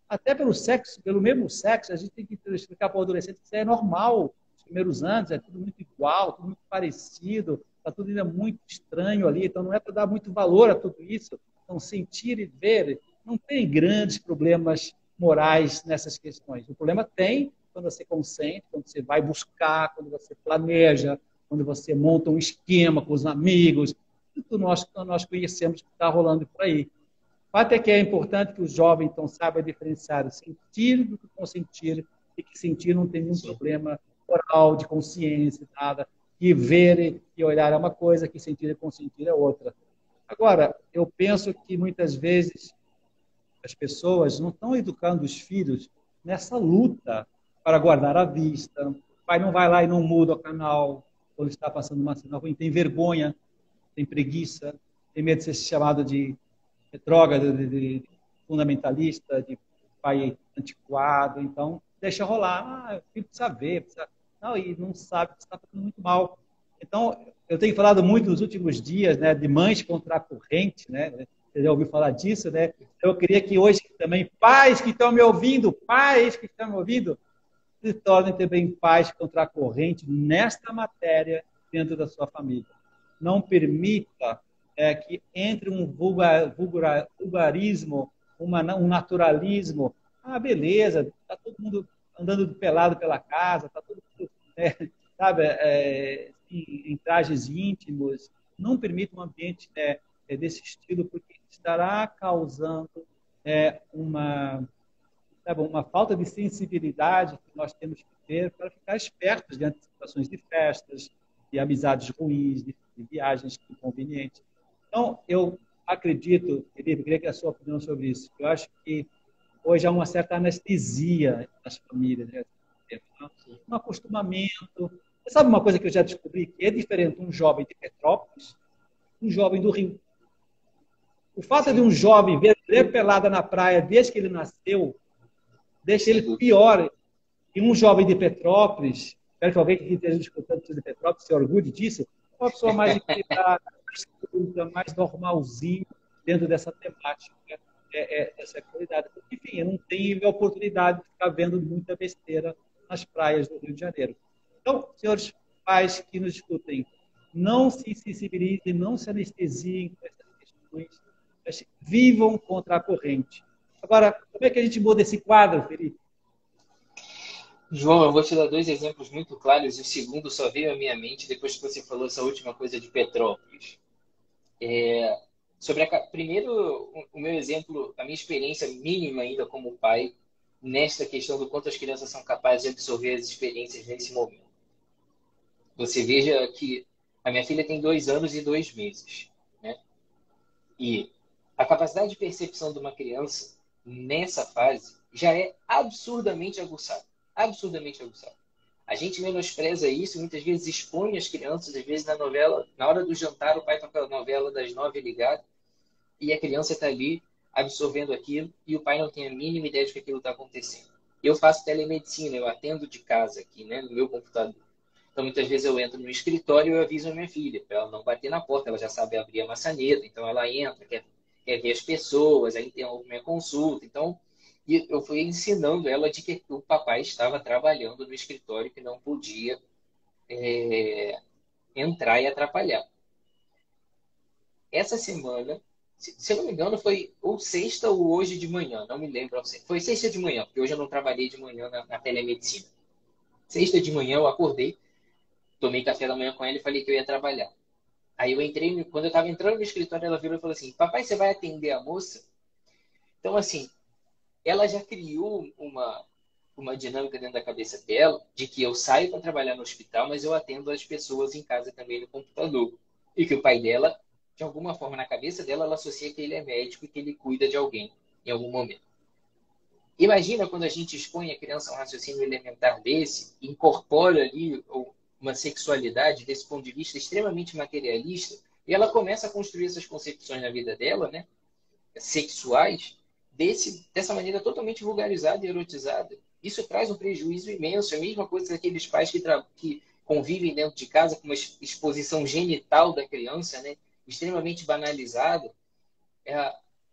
até pelo sexo, pelo mesmo sexo, a gente tem que explicar para o adolescente que isso é normal. Os primeiros anos é tudo muito igual, tudo muito parecido, está tudo ainda muito estranho ali, então não é para dar muito valor a tudo isso. Então, sentir e ver, não tem grandes problemas morais nessas questões. O problema tem quando você consente, quando você vai buscar, quando você planeja, quando você monta um esquema com os amigos, tudo nós conhecemos que está rolando por aí. O fato é que é importante que o jovem, então, saiba diferenciar o sentir do que consentir, e que sentir não tem nenhum problema moral, de consciência, nada. Que ver e olhar é uma coisa, que sentir e consentir é outra. Agora, eu penso que muitas vezes as pessoas não estão educando os filhos nessa luta para guardar a vista. O pai não vai lá e não muda o canal quando está passando uma cena ruim. Tem vergonha, tem preguiça, tem medo de ser chamado de retrógrado, de fundamentalista, de pai antiquado. Então, deixa rolar. O filho precisa ver. Não, e não sabe que está fazendo muito mal. Então, eu tenho falado muito nos últimos dias, né, de mães contra a corrente, né? Você já ouviu falar disso, né? Eu queria que hoje também pais que estão me ouvindo, se tornem também pais contra a corrente nesta matéria dentro da sua família. Não permita que entre um vulgarismo, um naturalismo. Ah, beleza, está todo mundo andando pelado pela casa, está todo mundo, sabe, em trajes íntimos. Não permita um ambiente desse estilo, porque estará causando uma falta de sensibilidade que nós temos que ter para ficar espertos diante de situações de festas, de amizades ruins, de viagens inconvenientes. Então, eu acredito, Felipe, queria que a sua opinião sobre isso. Eu acho que hoje há uma certa anestesia nas famílias, né? Um acostumamento. Você sabe uma coisa que eu já descobri que é diferente um jovem de Petrópolis, um jovem do Rio. O fato de Sim, um jovem ver mulher pelada na praia desde que ele nasceu deixa sem ele dúvida. pior. E um jovem de Petrópolis, espero que alguém que esteja escutando de Petrópolis se orgulhe disso, é uma pessoa mais equilibrada, mais culta, mais normalzinho dentro dessa temática, essa qualidade. Enfim, eu não tive a oportunidade de ficar vendo muita besteira nas praias do Rio de Janeiro. Então, senhores pais que nos escutem, não se sensibilizem, não se anestesiem com essas questões, mas vivam contra a corrente. Agora, como é que a gente muda esse quadro, Felipe? João, eu vou te dar dois exemplos muito claros, e o segundo só veio à minha mente depois que você falou essa última coisa de Petrópolis. Primeiro, o meu exemplo, a minha experiência mínima ainda como pai, nesta questão do quanto as crianças são capazes de absorver as experiências nesse momento. Você veja que a minha filha tem 2 anos e 2 meses, né? E a capacidade de percepção de uma criança nessa fase já é absurdamente aguçada. Absurdamente aguçada. A gente menospreza isso, muitas vezes expõe as crianças, às vezes na novela, na hora do jantar, o pai toca a novela das 9 ligado e a criança está ali absorvendo aquilo e o pai não tem a mínima ideia de que aquilo está acontecendo. Eu faço telemedicina, eu atendo de casa aqui, né, no meu computador. Então, muitas vezes eu entro no escritório e eu aviso a minha filha, para ela não bater na porta, ela já sabe abrir a maçaneta, então ela entra, quer ver as pessoas, aí tem alguma consulta. Então, eu fui ensinando ela de que o papai estava trabalhando no escritório, que não podia entrar e atrapalhar. Essa semana, se eu não me engano, foi ou sexta ou hoje de manhã, não me lembro. Foi sexta de manhã, porque hoje eu não trabalhei de manhã na telemedicina. Sexta de manhã eu acordei, tomei café da manhã com ela e falei que eu ia trabalhar. Aí eu entrei, quando eu estava entrando no escritório, ela virou e falou assim: Papai, você vai atender a moça? Então, assim, ela já criou uma dinâmica dentro da cabeça dela de que eu saio para trabalhar no hospital, mas eu atendo as pessoas em casa também no computador. E que o pai dela, de alguma forma, na cabeça dela, ela associa que ele é médico e que ele cuida de alguém em algum momento. Imagina quando a gente expõe a criança a um raciocínio elementar desse, incorpora ali uma sexualidade desse ponto de vista extremamente materialista, e ela começa a construir essas concepções na vida dela, né, sexuais, dessa maneira totalmente vulgarizada e erotizada. Isso traz um prejuízo imenso. É a mesma coisa daqueles pais que convivem dentro de casa com uma exposição genital da criança, né, extremamente banalizada.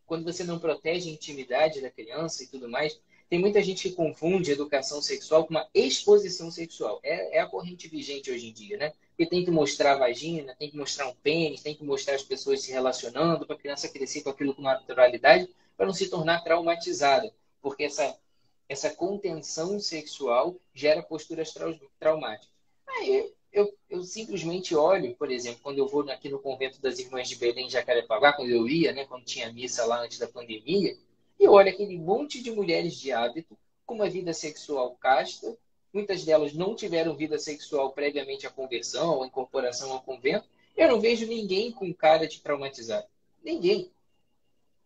Quando você não protege a intimidade da criança e tudo mais, tem muita gente que confunde educação sexual com uma exposição sexual. É a corrente vigente hoje em dia, né? Porque tem que mostrar a vagina, tem que mostrar um pênis, tem que mostrar as pessoas se relacionando para a criança crescer com aquilo com naturalidade, para não se tornar traumatizada. Porque essa contenção sexual gera posturas traumáticas. Aí eu simplesmente olho, por exemplo, quando eu vou aqui no convento das Irmãs de Belém, Jacarepaguá, quando eu ia, né, quando tinha missa lá antes da pandemia, e eu olho aquele monte de mulheres de hábito com uma vida sexual casta, muitas delas não tiveram vida sexual previamente à conversão, à incorporação ao convento, eu não vejo ninguém com cara de traumatizado. Ninguém.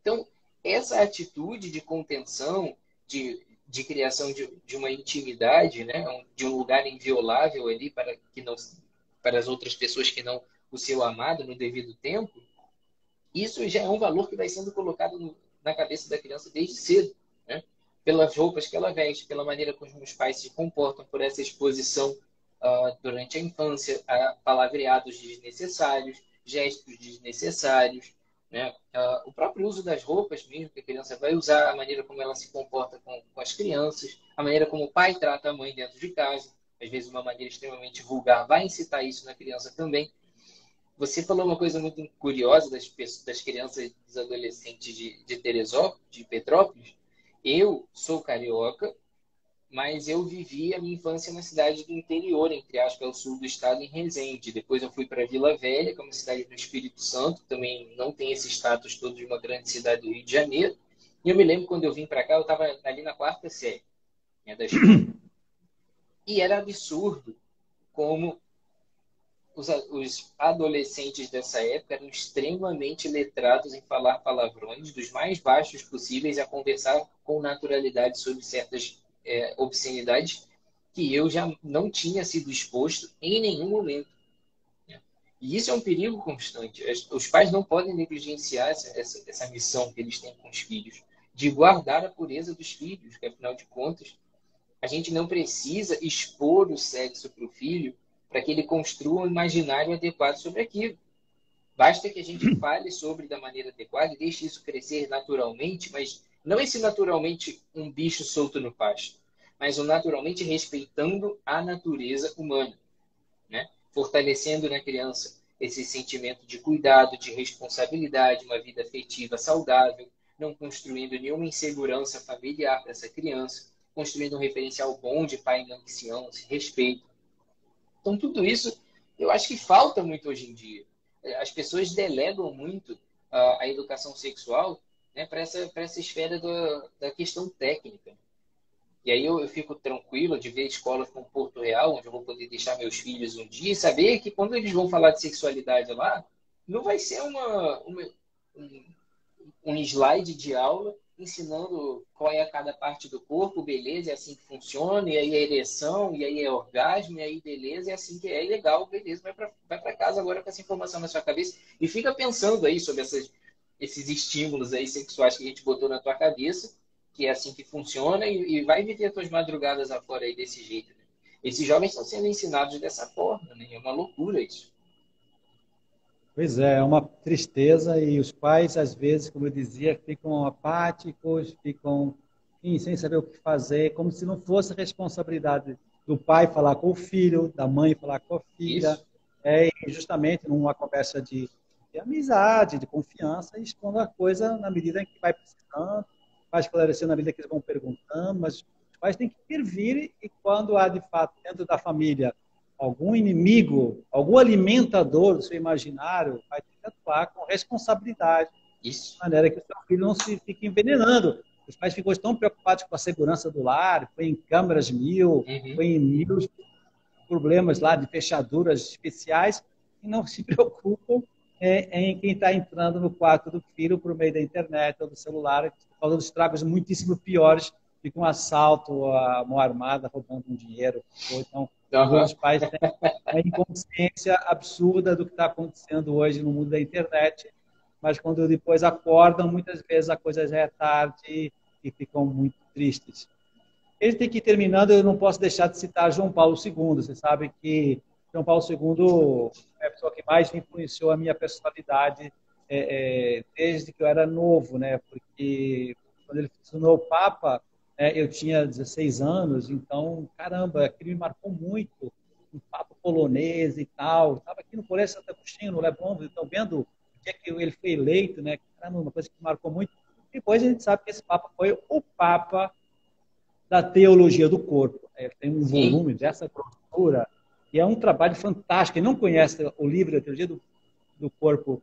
Então, essa atitude de contenção, de criação de uma intimidade, né, de um lugar inviolável ali para as outras pessoas que não o seu amado no devido tempo, isso já é um valor que vai sendo colocado na cabeça da criança desde cedo, né? Pelas roupas que ela veste, pela maneira como os pais se comportam, por essa exposição durante a infância a palavreados desnecessários, gestos desnecessários, né? O próprio uso das roupas mesmo que a criança vai usar, a maneira como ela se comporta com as crianças, a maneira como o pai trata a mãe dentro de casa, às vezes uma maneira extremamente vulgar vai incitar isso na criança também. Você falou uma coisa muito curiosa das crianças e dos adolescentes de Teresópolis, de Petrópolis. Eu sou carioca, mas eu vivi a minha infância na cidade do interior, entre aspas, ao sul do estado, em Resende. Depois eu fui para Vila Velha, que é uma cidade do Espírito Santo, também não tem esse status todo de uma grande cidade do Rio de Janeiro. E eu me lembro quando eu vim para cá, eu estava ali na quarta série, né, da escola. E era absurdo como os adolescentes dessa época eram extremamente letrados em falar palavrões, dos mais baixos possíveis, a conversar com naturalidade sobre certas obscenidades que eu já não tinha sido exposto em nenhum momento. E isso é um perigo constante. Os pais não podem negligenciar essa missão que eles têm com os filhos, de guardar a pureza dos filhos, que afinal de contas, a gente não precisa expor o sexo para o filho para que ele construa um imaginário adequado sobre aquilo. Basta que a gente fale sobre da maneira adequada e deixe isso crescer naturalmente, mas não esse naturalmente um bicho solto no pasto, mas o naturalmente respeitando a natureza humana, né? Fortalecendo na criança esse sentimento de cuidado, de responsabilidade, uma vida afetiva saudável, não construindo nenhuma insegurança familiar para essa criança, construindo um referencial bom de pai e ancião, respeito. Então, tudo isso eu acho que falta muito hoje em dia. As pessoas delegam muito a educação sexual, né, para essa esfera da questão técnica. E aí eu fico tranquilo de ver escolas como Porto Real, onde eu vou poder deixar meus filhos um dia, e saber que quando eles vão falar de sexualidade lá, não vai ser um slide de aula ensinando qual é cada parte do corpo, beleza, é assim que funciona, e aí é ereção, e aí é orgasmo, e aí beleza, é assim que é legal, beleza, vai para casa agora com essa informação na sua cabeça e fica pensando aí sobre esses estímulos aí sexuais que a gente botou na tua cabeça, que é assim que funciona, e vai viver as tuas madrugadas afora aí desse jeito. Né? Esses jovens estão sendo ensinados dessa forma, né? É uma loucura isso. Pois é uma tristeza e os pais, às vezes, como eu dizia, ficam apáticos, ficam sem saber o que fazer, como se não fosse responsabilidade do pai falar com o filho, da mãe falar com a filha, e justamente numa conversa de amizade, de confiança, expondo a coisa na medida em que vai precisando, vai esclarecendo na medida que eles vão perguntando, mas os pais têm que intervir e quando há, de fato, dentro da família, algum inimigo, algum alimentador do seu imaginário, vai ter que atuar com responsabilidade, Isso. de maneira que o seu filho não se fique envenenando. Os pais ficam tão preocupados com a segurança do lar, põem câmeras põem mil problemas lá de fechaduras especiais e não se preocupam em quem está entrando no quarto do filho por meio da internet ou do celular, causando estragos muitíssimo piores do que um assalto à mão armada roubando um dinheiro. Então, os pais têm uma inconsciência absurda do que está acontecendo hoje no mundo da internet, mas quando depois acordam, muitas vezes a coisa já é tarde e ficam muito tristes. Ele tem que ir terminando, eu não posso deixar de citar João Paulo II. Você sabe que João Paulo II é a pessoa que mais influenciou a minha personalidade desde que eu era novo, né? Porque quando ele se tornou Papa, eu tinha 16 anos, então, caramba, aquilo me marcou muito. Um Papa polonês e tal. Estava aqui no Colégio Santo Agostinho, no Leblon, então vendo o dia que ele foi eleito, né? Caramba, uma coisa que marcou muito. Depois a gente sabe que esse Papa foi o Papa da teologia do corpo. Tem um volume dessa grossura e é um trabalho fantástico. Quem não conhece o livro da teologia do corpo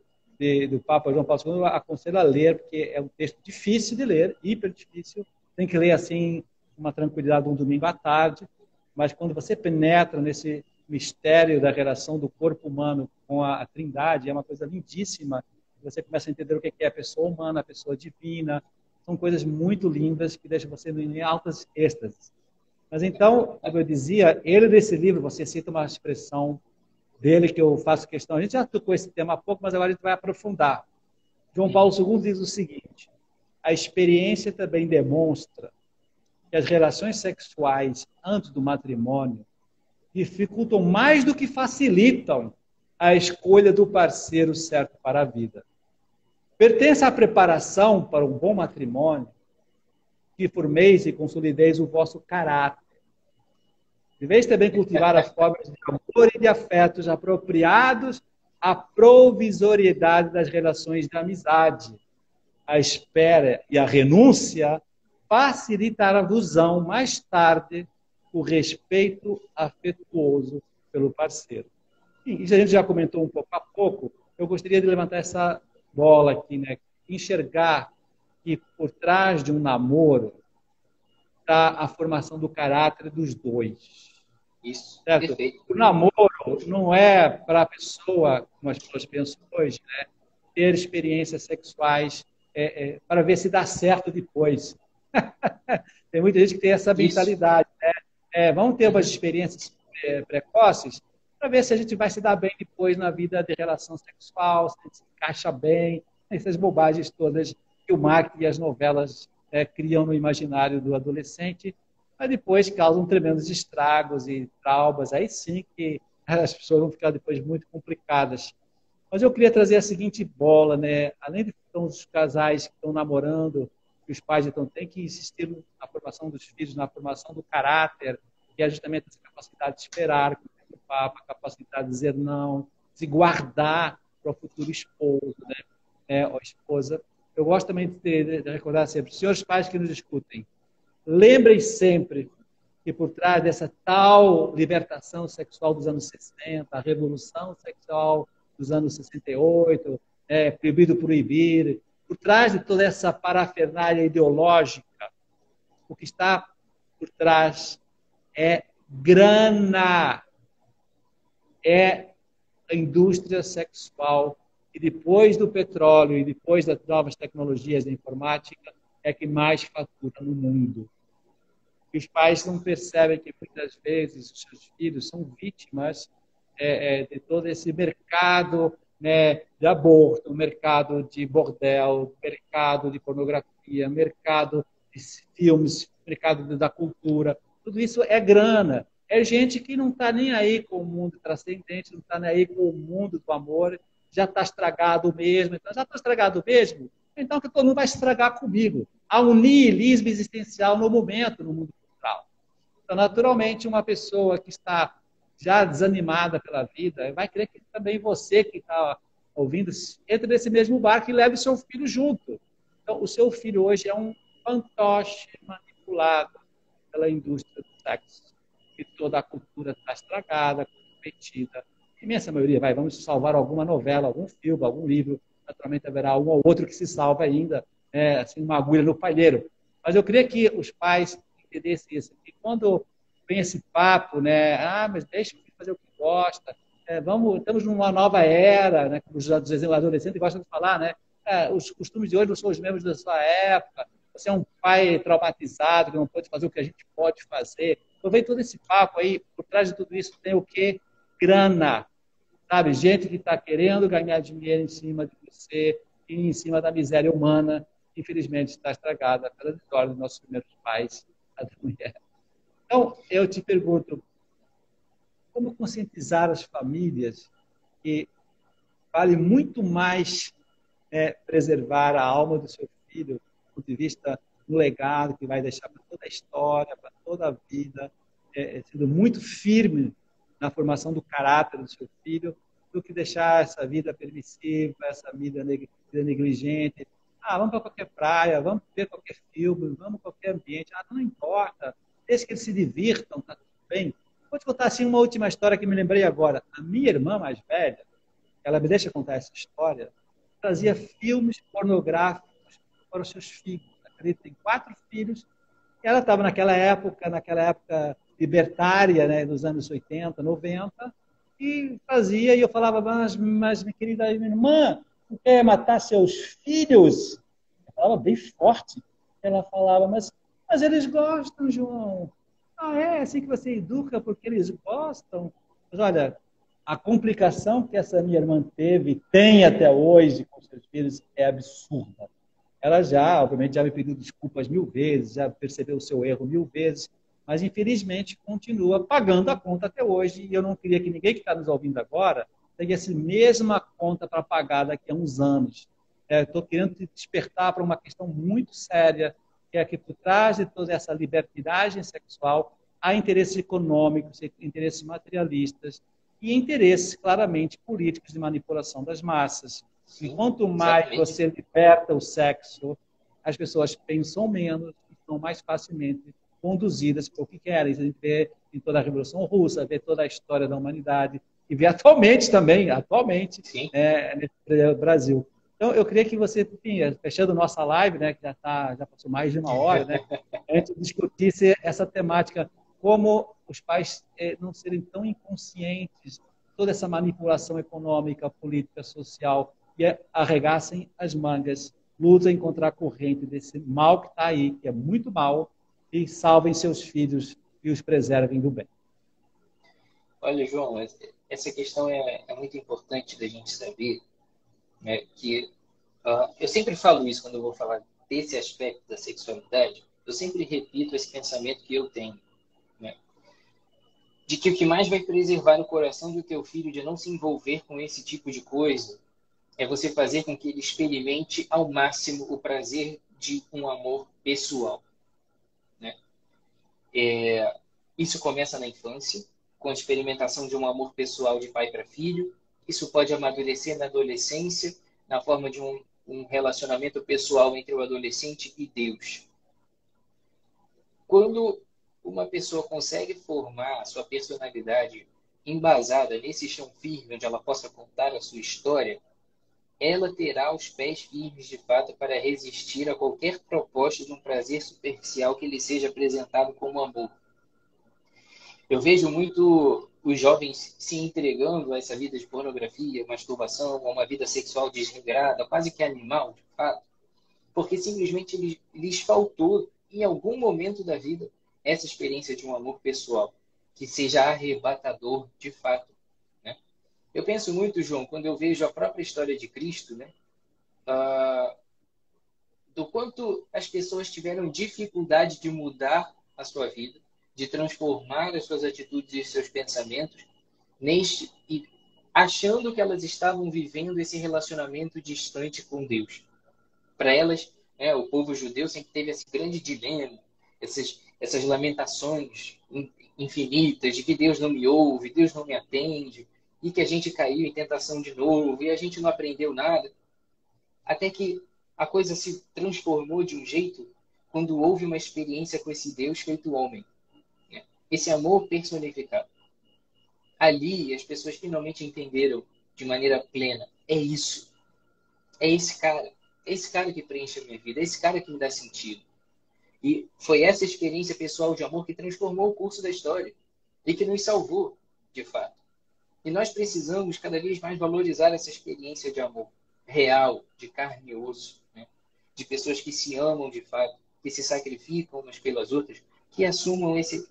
do Papa João Paulo II, eu aconselho a ler, porque é um texto difícil de ler, hiper difícil. Tem que ler assim, uma tranquilidade, um domingo à tarde, mas quando você penetra nesse mistério da relação do corpo humano com a Trindade, é uma coisa lindíssima. Você começa a entender o que é a pessoa humana, a pessoa divina. São coisas muito lindas que deixam você em altas êxtases. Mas então, como eu dizia, ele nesse livro, você cita uma expressão dele que eu faço questão. A gente já tocou esse tema há pouco, mas agora a gente vai aprofundar. João Paulo II diz o seguinte: a experiência também demonstra que as relações sexuais antes do matrimônio dificultam mais do que facilitam a escolha do parceiro certo para a vida. Pertence à preparação para um bom matrimônio que formeis e consolideis o vosso caráter. Deveis também cultivar as formas de amor e de afetos apropriados à provisoriedade das relações de amizade. A espera e a renúncia facilitará-vos-ão mais tarde o respeito afetuoso pelo parceiro. E isso a gente já comentou um pouco a pouco. Eu gostaria de levantar essa bola aqui, né? Enxergar que por trás de um namoro está a formação do caráter dos dois. Isso, certo? perfeito. O namoro não é para a pessoa, como as pessoas pensam hoje, né, ter experiências sexuais para ver se dá certo depois. Tem muita gente que tem essa Isso. mentalidade. Vamos ter umas Uhum. experiências precoces para ver se a gente vai se dar bem depois na vida de relação sexual, se a gente se encaixa bem, essas bobagens todas que o marketing e as novelas criam no imaginário do adolescente, mas depois causam tremendos estragos e traumas. Aí sim que as pessoas vão ficar depois muito complicadas. Mas eu queria trazer a seguinte bola, né? Além de os casais que estão namorando, que os pais então têm que insistir na formação dos filhos, na formação do caráter, que é justamente essa capacidade de esperar, o Papa, a capacidade de dizer não, de guardar para o futuro esposo, né? Ou esposa. Eu gosto também de recordar sempre, senhores pais que nos escutem, lembrem sempre que por trás dessa tal libertação sexual dos anos 60, a revolução sexual dos anos 68, proibido proibir, por trás de toda essa parafernália ideológica, o que está por trás é grana, é a indústria sexual, e depois do petróleo e depois das novas tecnologias da informática, é que mais fatura no mundo. E os pais não percebem que muitas vezes os seus filhos são vítimas de todo esse mercado, né, de aborto, mercado de bordel, mercado de pornografia, mercado de filmes, mercado da cultura. Tudo isso é grana. É gente que não está nem aí com o mundo transcendente, não está nem aí com o mundo do amor, já está estragado mesmo. Então, já está estragado mesmo, então que todo mundo vai estragar comigo. Há um niilismo existencial no momento, no mundo cultural. Então, naturalmente, uma pessoa que está já desanimada pela vida, vai querer que também você que está ouvindo entre nesse mesmo barco e leve o seu filho junto. Então, o seu filho hoje é um fantoche manipulado pela indústria do sexo. E toda a cultura está estragada, competida. A imensa maioria, vamos salvar alguma novela, algum filme, algum livro. Naturalmente haverá um ou outro que se salva ainda, assim, uma agulha no palheiro. Mas eu queria que os pais entendessem isso. E quando vem esse papo, né? Mas deixa o filho fazer o que gosta. Estamos numa nova era, né? Como os adolescentes gostam de falar, né? Os costumes de hoje não são os mesmos da sua época. Você é um pai traumatizado que não pode fazer o que a gente pode fazer. Então vem todo esse papo aí, por trás de tudo isso tem o quê? Grana. Sabe? Gente que está querendo ganhar dinheiro em cima de você e em cima da miséria humana, infelizmente está estragada pela vitória dos nossos primeiros pais, a da mulher. Então, eu te pergunto, como conscientizar as famílias que vale muito mais preservar a alma do seu filho, do ponto de vista do legado que vai deixar para toda a história, para toda a vida, sendo muito firme na formação do caráter do seu filho, do que deixar essa vida permissiva, essa vida negligente. Vamos para qualquer praia, vamos ver qualquer filme, vamos para qualquer ambiente. Não importa, desde que eles se divirtam, está tudo bem. Vou te contar assim, uma última história que me lembrei agora. A minha irmã mais velha, ela me deixa contar essa história, trazia filmes pornográficos para os seus filhos. Acredito, tem 4 filhos. E ela estava naquela época libertária, né, dos anos 80, 90, e fazia, e eu falava, mas minha querida irmã, não quer matar seus filhos? Eu falava bem forte. Ela falava, mas eles gostam, João. É assim que você educa porque eles gostam? Mas olha, a complicação que essa minha irmã teve, tem até hoje com seus filhos, é absurda. Ela já, obviamente, já me pediu desculpas 1000 vezes, já percebeu o seu erro 1000 vezes, mas infelizmente continua pagando a conta até hoje, e eu não queria que ninguém que está nos ouvindo agora tenha essa mesma conta para pagar daqui a uns anos. Estou querendo te despertar para uma questão muito séria, que é que por trás de toda essa libertinagem sexual há interesses econômicos, interesses materialistas e interesses claramente políticos de manipulação das massas. Sim, e quanto mais você liberta o sexo, as pessoas pensam menos e são mais facilmente conduzidas para o que querem. A gente vê em toda a Revolução Russa, vê toda a história da humanidade e vê atualmente também, no Brasil. Então, eu queria que você, enfim, fechando nossa live, né, que já passou mais de 1 hora, né, a gente discutisse essa temática, como os pais não serem tão inconscientes, toda essa manipulação econômica, política, social, e arregassem as mangas, lutem contra a corrente desse mal que está aí, que é muito mal, e salvem seus filhos e os preservem do bem. Olha, João, essa questão é muito importante da gente saber, né, que eu sempre falo isso quando eu vou falar desse aspecto da sexualidade, eu sempre repito esse pensamento que eu tenho, né, de que o que mais vai preservar o coração do teu filho de não se envolver com esse tipo de coisa é você fazer com que ele experimente ao máximo o prazer de um amor pessoal, né? Isso começa na infância, com a experimentação de um amor pessoal de pai para filho. Isso pode amadurecer na adolescência, na forma de um relacionamento pessoal entre o adolescente e Deus. Quando uma pessoa consegue formar a sua personalidade embasada nesse chão firme, onde ela possa contar a sua história, ela terá os pés firmes de fato para resistir a qualquer proposta de um prazer superficial que lhe seja apresentado como amor. Eu vejo muito os jovens se entregando a essa vida de pornografia, masturbação, a uma vida sexual desregrada, quase que animal, de fato, porque simplesmente lhes faltou, em algum momento da vida, essa experiência de um amor pessoal, que seja arrebatador, de fato, né? Eu penso muito, João, quando eu vejo a própria história de Cristo, né, do quanto as pessoas tiveram dificuldade de mudar a sua vida, de transformar as suas atitudes e seus pensamentos, e achando que elas estavam vivendo esse relacionamento distante com Deus. Para elas, né, o povo judeu sempre teve esse grande dilema, essas lamentações infinitas de que Deus não me ouve, Deus não me atende, e que a gente caiu em tentação de novo, e a gente não aprendeu nada. Até que a coisa se transformou de um jeito quando houve uma experiência com esse Deus feito homem, né? Esse amor personificado. Ali, as pessoas finalmente entenderam de maneira plena. É isso. É esse cara. É esse cara que preenche a minha vida. É esse cara que me dá sentido. E foi essa experiência pessoal de amor que transformou o curso da história. E que nos salvou, de fato. E nós precisamos cada vez mais valorizar essa experiência de amor real, de carne e osso, né? De pessoas que se amam de fato, que se sacrificam umas pelas outras, que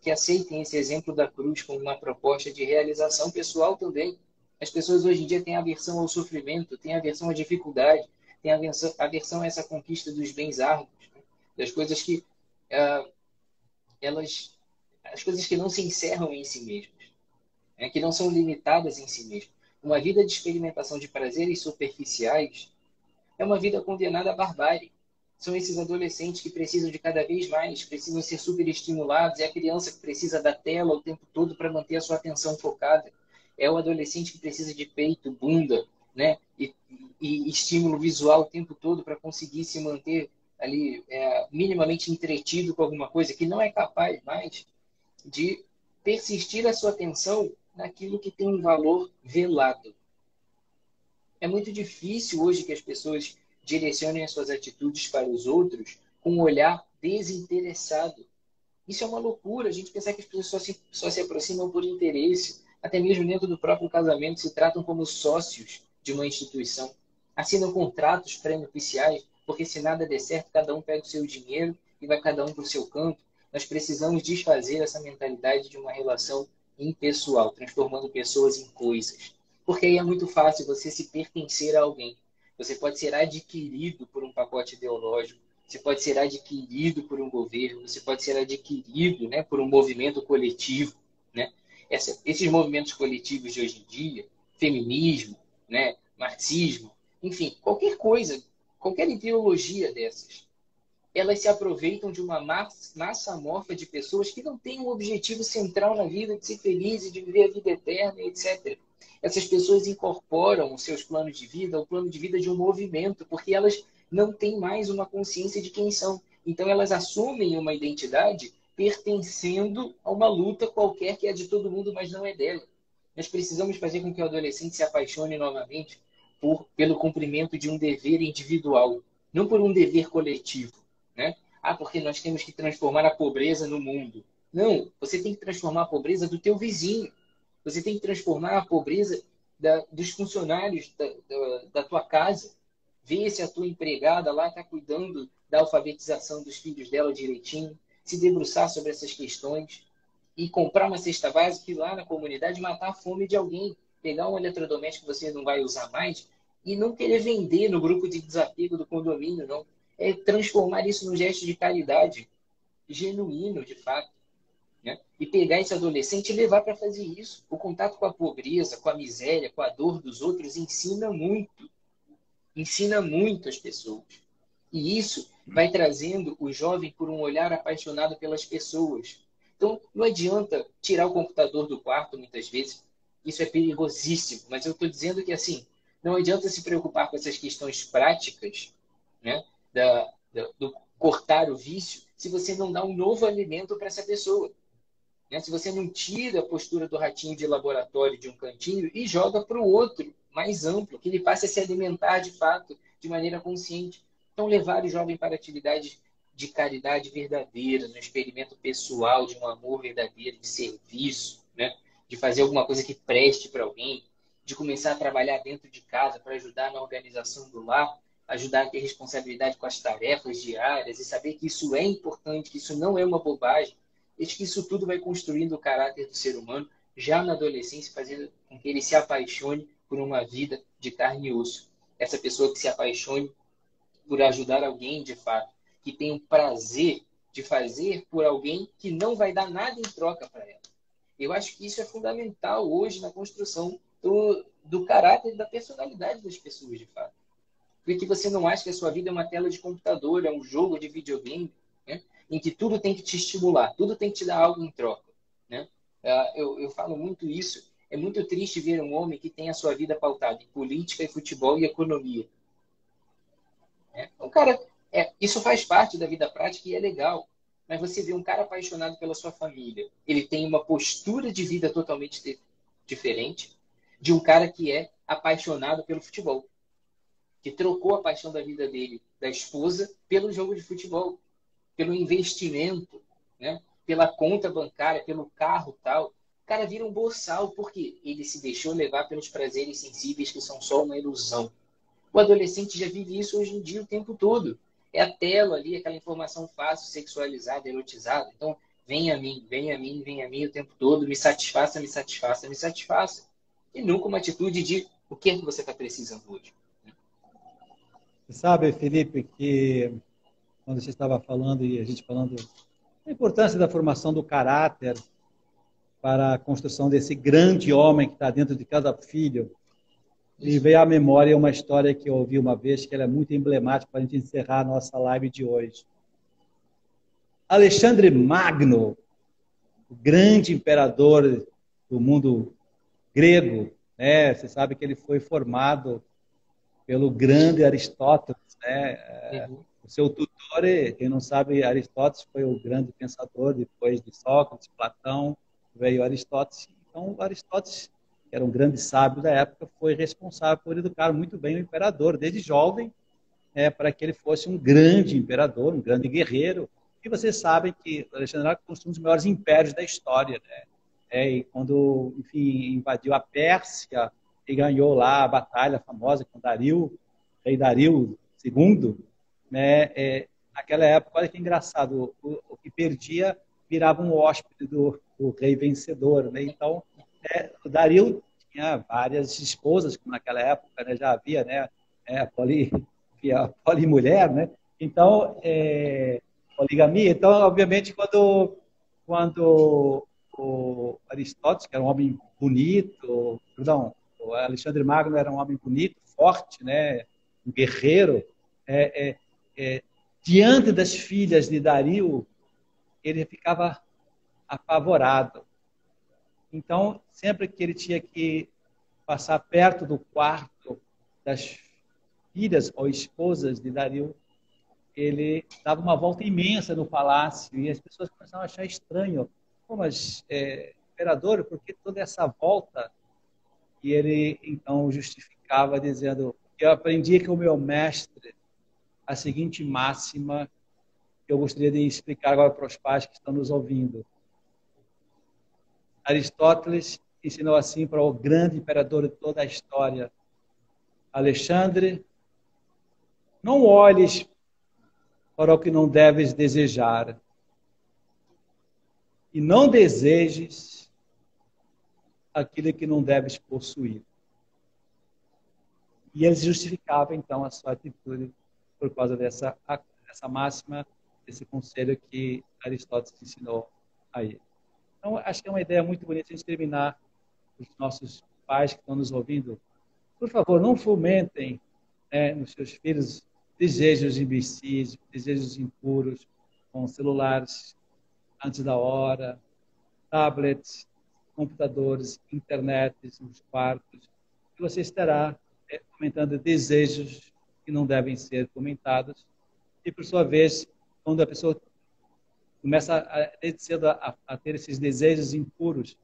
aceitem esse exemplo da cruz como uma proposta de realização pessoal também. As pessoas hoje em dia têm aversão ao sofrimento, têm aversão à dificuldade, têm aversão a essa conquista dos bens árduos, né? Das coisas que as coisas que não se encerram em si mesmas, né? Que não são limitadas em si mesmas. Uma vida de experimentação de prazeres superficiais é uma vida condenada à barbárie. São esses adolescentes que precisam de cada vez mais, precisam ser superestimulados. É a criança que precisa da tela o tempo todo para manter a sua atenção focada. É o adolescente que precisa de peito, bunda, né? E estímulo visual o tempo todo para conseguir se manter ali minimamente entretido com alguma coisa, que não é capaz mais de persistir a sua atenção naquilo que tem um valor velado. É muito difícil hoje que as pessoas direcionem as suas atitudes para os outros com um olhar desinteressado. Isso é uma loucura, a gente pensar que as pessoas só se aproximam por interesse, até mesmo dentro do próprio casamento, se tratam como sócios de uma instituição, assinam contratos pré-nupciais, porque se nada der certo, cada um pega o seu dinheiro e vai cada um para o seu canto. Nós precisamos desfazer essa mentalidade de uma relação impessoal, transformando pessoas em coisas. Porque aí é muito fácil você se pertencer a alguém. Você pode ser adquirido por um pacote ideológico, você pode ser adquirido por um governo, você pode ser adquirido, né, por um movimento coletivo, né? Esses movimentos coletivos de hoje em dia, feminismo, né, marxismo, enfim, qualquer coisa, qualquer ideologia dessas, elas se aproveitam de uma massa amorfa de pessoas que não têm um objetivo central na vida de ser feliz e de viver a vida eterna, etc. Essas pessoas incorporam os seus planos de vida ao plano de vida de um movimento, porque elas não têm mais uma consciência de quem são. Então, elas assumem uma identidade pertencendo a uma luta qualquer que é de todo mundo, mas não é dela. Nós precisamos fazer com que o adolescente se apaixone novamente pelo cumprimento de um dever individual, não por um dever coletivo, né? Porque nós temos que transformar a pobreza no mundo. Não, você tem que transformar a pobreza do teu vizinho. Você tem que transformar a pobreza dos funcionários da tua casa. Ver se a tua empregada lá está cuidando da alfabetização dos filhos dela direitinho, se debruçar sobre essas questões e comprar uma cesta básica e ir lá na comunidade matar a fome de alguém. Pegar um eletrodoméstico que você não vai usar mais e não querer vender no grupo de desapego do condomínio, não. É transformar isso num gesto de caridade genuíno, de fato. Né? E pegar esse adolescente e levar para fazer isso. O contato com a pobreza, com a miséria, com a dor dos outros ensina muito as pessoas. E isso vai trazendo o jovem por um olhar apaixonado pelas pessoas. Então, não adianta tirar o computador do quarto, muitas vezes. Isso é perigosíssimo. Mas eu estou dizendo que, assim, não adianta se preocupar com essas questões práticas, né? Do cortar o vício, se você não dá um novo alimento para essa pessoa. Né? Se você não tira a postura do ratinho de laboratório de um cantinho e joga para o outro, mais amplo, que ele passe a se alimentar de fato, de maneira consciente. Então, levar o jovem para atividades de caridade verdadeira, no experimento pessoal de um amor verdadeiro, de serviço, né? De fazer alguma coisa que preste para alguém, de começar a trabalhar dentro de casa para ajudar na organização do lar, ajudar a ter responsabilidade com as tarefas diárias e saber que isso é importante, que isso não é uma bobagem, e que isso tudo vai construindo o caráter do ser humano já na adolescência, fazendo com que ele se apaixone por uma vida de carne e osso. Essa pessoa que se apaixone por ajudar alguém de fato, que tem o prazer de fazer por alguém que não vai dar nada em troca para ela. Eu acho que isso é fundamental hoje na construção do caráter e da personalidade das pessoas, de fato. Porque você não acha que a sua vida é uma tela de computador, é um jogo de videogame, né? Em que tudo tem que te estimular, tudo tem que te dar algo em troca. Né? Eu falo muito isso. É muito triste ver um homem que tem a sua vida pautada em política, e futebol e economia. Então, cara, isso faz parte da vida prática e é legal. Mas você vê um cara apaixonado pela sua família, ele tem uma postura de vida totalmente diferente de um cara que é apaixonado pelo futebol, que trocou a paixão da vida dele, da esposa, pelo jogo de futebol, pelo investimento, né? Pela conta bancária, pelo carro tal. O cara vira um boçal, porque ele se deixou levar pelos prazeres sensíveis que são só uma ilusão. O adolescente já vive isso hoje em dia o tempo todo. É a tela ali, aquela informação fácil, sexualizada, erotizada. Então, vem a mim, vem a mim, vem a mim o tempo todo, me satisfaça, me satisfaça, me satisfaça. E nunca uma atitude de o que é que você está precisando hoje. Você sabe, Felipe, que quando você estava falando e a gente falando da importância da formação do caráter para a construção desse grande homem que está dentro de cada filho, me veio à memória uma história que eu ouvi uma vez, que ela é muito emblemática para a gente encerrar a nossa live de hoje. Alexandre Magno, o grande imperador do mundo grego, né? Você sabe que ele foi formado pelo grande Aristóteles, né? O seu tutor, quem não sabe, Aristóteles foi o grande pensador, depois de Sócrates, Platão, veio Aristóteles. Então, Aristóteles, que era um grande sábio da época, foi responsável por educar muito bem o imperador, desde jovem, para que ele fosse um grande imperador, um grande guerreiro. E vocês sabem que Alexandre Magno construiu um dos maiores impérios da história, né? E quando, enfim, invadiu a Pérsia e ganhou lá a batalha famosa com Dario, rei Dario II, né? Naquela época, olha que engraçado, o que perdia virava um hóspede do rei vencedor, né? Então, o Dario tinha várias esposas, como naquela época, né? Já havia, né? A polimulher, né? Então, poligamia. Então, obviamente, quando o Aristóteles, que era um homem bonito, perdão, o Alexandre Magno era um homem bonito, forte, né? Um guerreiro, diante das filhas de Dario, ele ficava apavorado. Então, sempre que ele tinha que passar perto do quarto das filhas ou esposas de Dario, ele dava uma volta imensa no palácio e as pessoas começavam a achar estranho. Pô, mas, imperador, por que toda essa volta? E ele, então, justificava dizendo: eu aprendi com o meu mestre a seguinte máxima que eu gostaria de explicar agora para os pais que estão nos ouvindo. Aristóteles ensinou assim para o grande imperador de toda a história, Alexandre: não olhes para o que não deves desejar e não desejes aquilo que não deves possuir. E ele justificava, então, a sua atitude por causa dessa máxima, desse conselho que Aristóteles ensinou a ele. Então, acho que é uma ideia muito bonita de terminar. Os nossos pais que estão nos ouvindo, por favor, não fomentem nos seus filhos desejos imbecis, desejos impuros, com celulares antes da hora, tablets, computadores, internet nos quartos. E você estará comentando desejos que não devem ser comentados. E, por sua vez, quando a pessoa começa desde cedo a ter esses desejos impuros,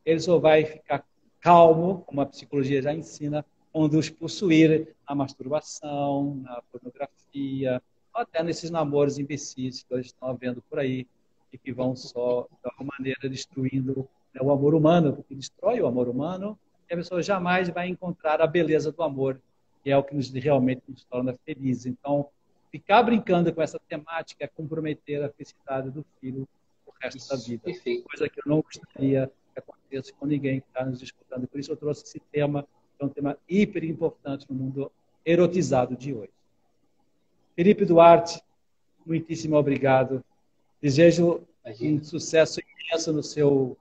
ele só vai ficar calmo, como a psicologia já ensina, quando os possuir na masturbação, na pornografia, ou até nesses namoros imbecis que hoje estão vendo por aí e que vão só, de alguma maneira, destruindo o amor humano, porque destrói o amor humano e a pessoa jamais vai encontrar a beleza do amor, que é o que realmente nos torna felizes. Então, ficar brincando com essa temática é comprometer a felicidade do filho o resto da vida. Perfeito. Coisa que eu não gostaria que aconteça com ninguém que está nos escutando. Por isso eu trouxe esse tema, que é um tema hiper importante no mundo erotizado de hoje. Felipe Duarte, muitíssimo obrigado. Desejo um sucesso imenso no seu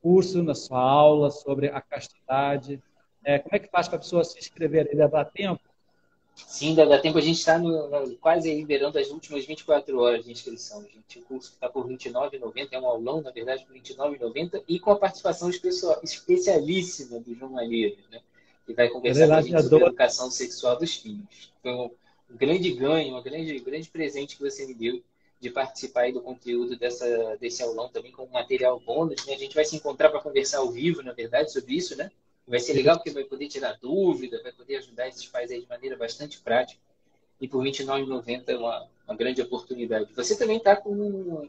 curso, na sua aula sobre a castidade. Como é que faz para a pessoa se inscrever? Ainda dá tempo? Sim, ainda dá tempo. A gente está quase liberando as últimas 24 horas de inscrição. Gente. O curso está por R$ 29,90. É um aulão, na verdade, por R$ 29,90. E com a participação especialíssima do João Malheiro, né? Que vai conversar com a gente sobre a educação sexual dos filhos. Foi um grande ganho, um grande presente que você me deu de participar aí do conteúdo desse aulão também com material bônus, né? A gente vai se encontrar para conversar ao vivo, na verdade, sobre isso, né? Vai ser legal porque vai poder tirar dúvida, vai poder ajudar esses pais aí de maneira bastante prática. E por R$ 29,90 é uma grande oportunidade. Você também está com...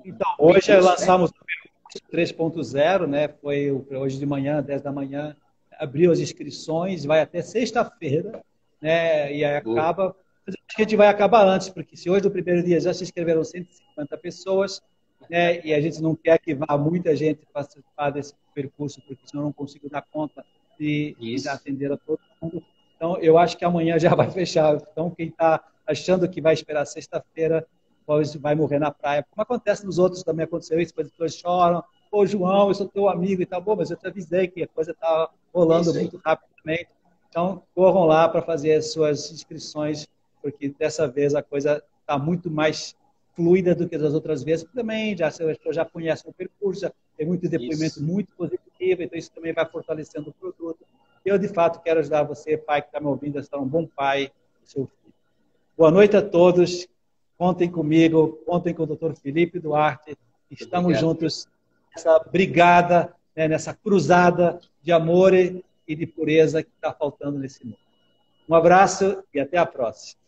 Então, hoje lançamos o 3.0, né? Foi hoje de manhã, 10 da manhã, abriu as inscrições, vai até sexta-feira, né? E aí acaba... Mas acho que a gente vai acabar antes, porque se hoje no primeiro dia já se inscreveram 150 pessoas, né, e a gente não quer que vá muita gente participar desse percurso, porque senão eu não consigo dar conta de atender a todo mundo. Então, eu acho que amanhã já vai fechar. Então, quem está achando que vai esperar sexta-feira, vai morrer na praia. Como acontece nos outros, também aconteceu isso, as pessoas choram. Ô, João, eu sou teu amigo e tal. Bom, mas eu te avisei que a coisa está rolando muito rapidamente. Então, corram lá para fazer as suas inscrições, porque dessa vez a coisa está muito mais fluida do que das outras vezes. Também as pessoas já conhecem o percurso, já tem muito depoimento muito positivo, então isso também vai fortalecendo o produto. Eu, de fato, quero ajudar você, pai que está me ouvindo, a ser um bom pai do seu filho. Boa noite a todos. Contem comigo, contem com o Dr. Felipe Duarte. Estamos juntos nessa brigada, né, nessa cruzada de amor e de pureza que está faltando nesse mundo. Um abraço e até a próxima.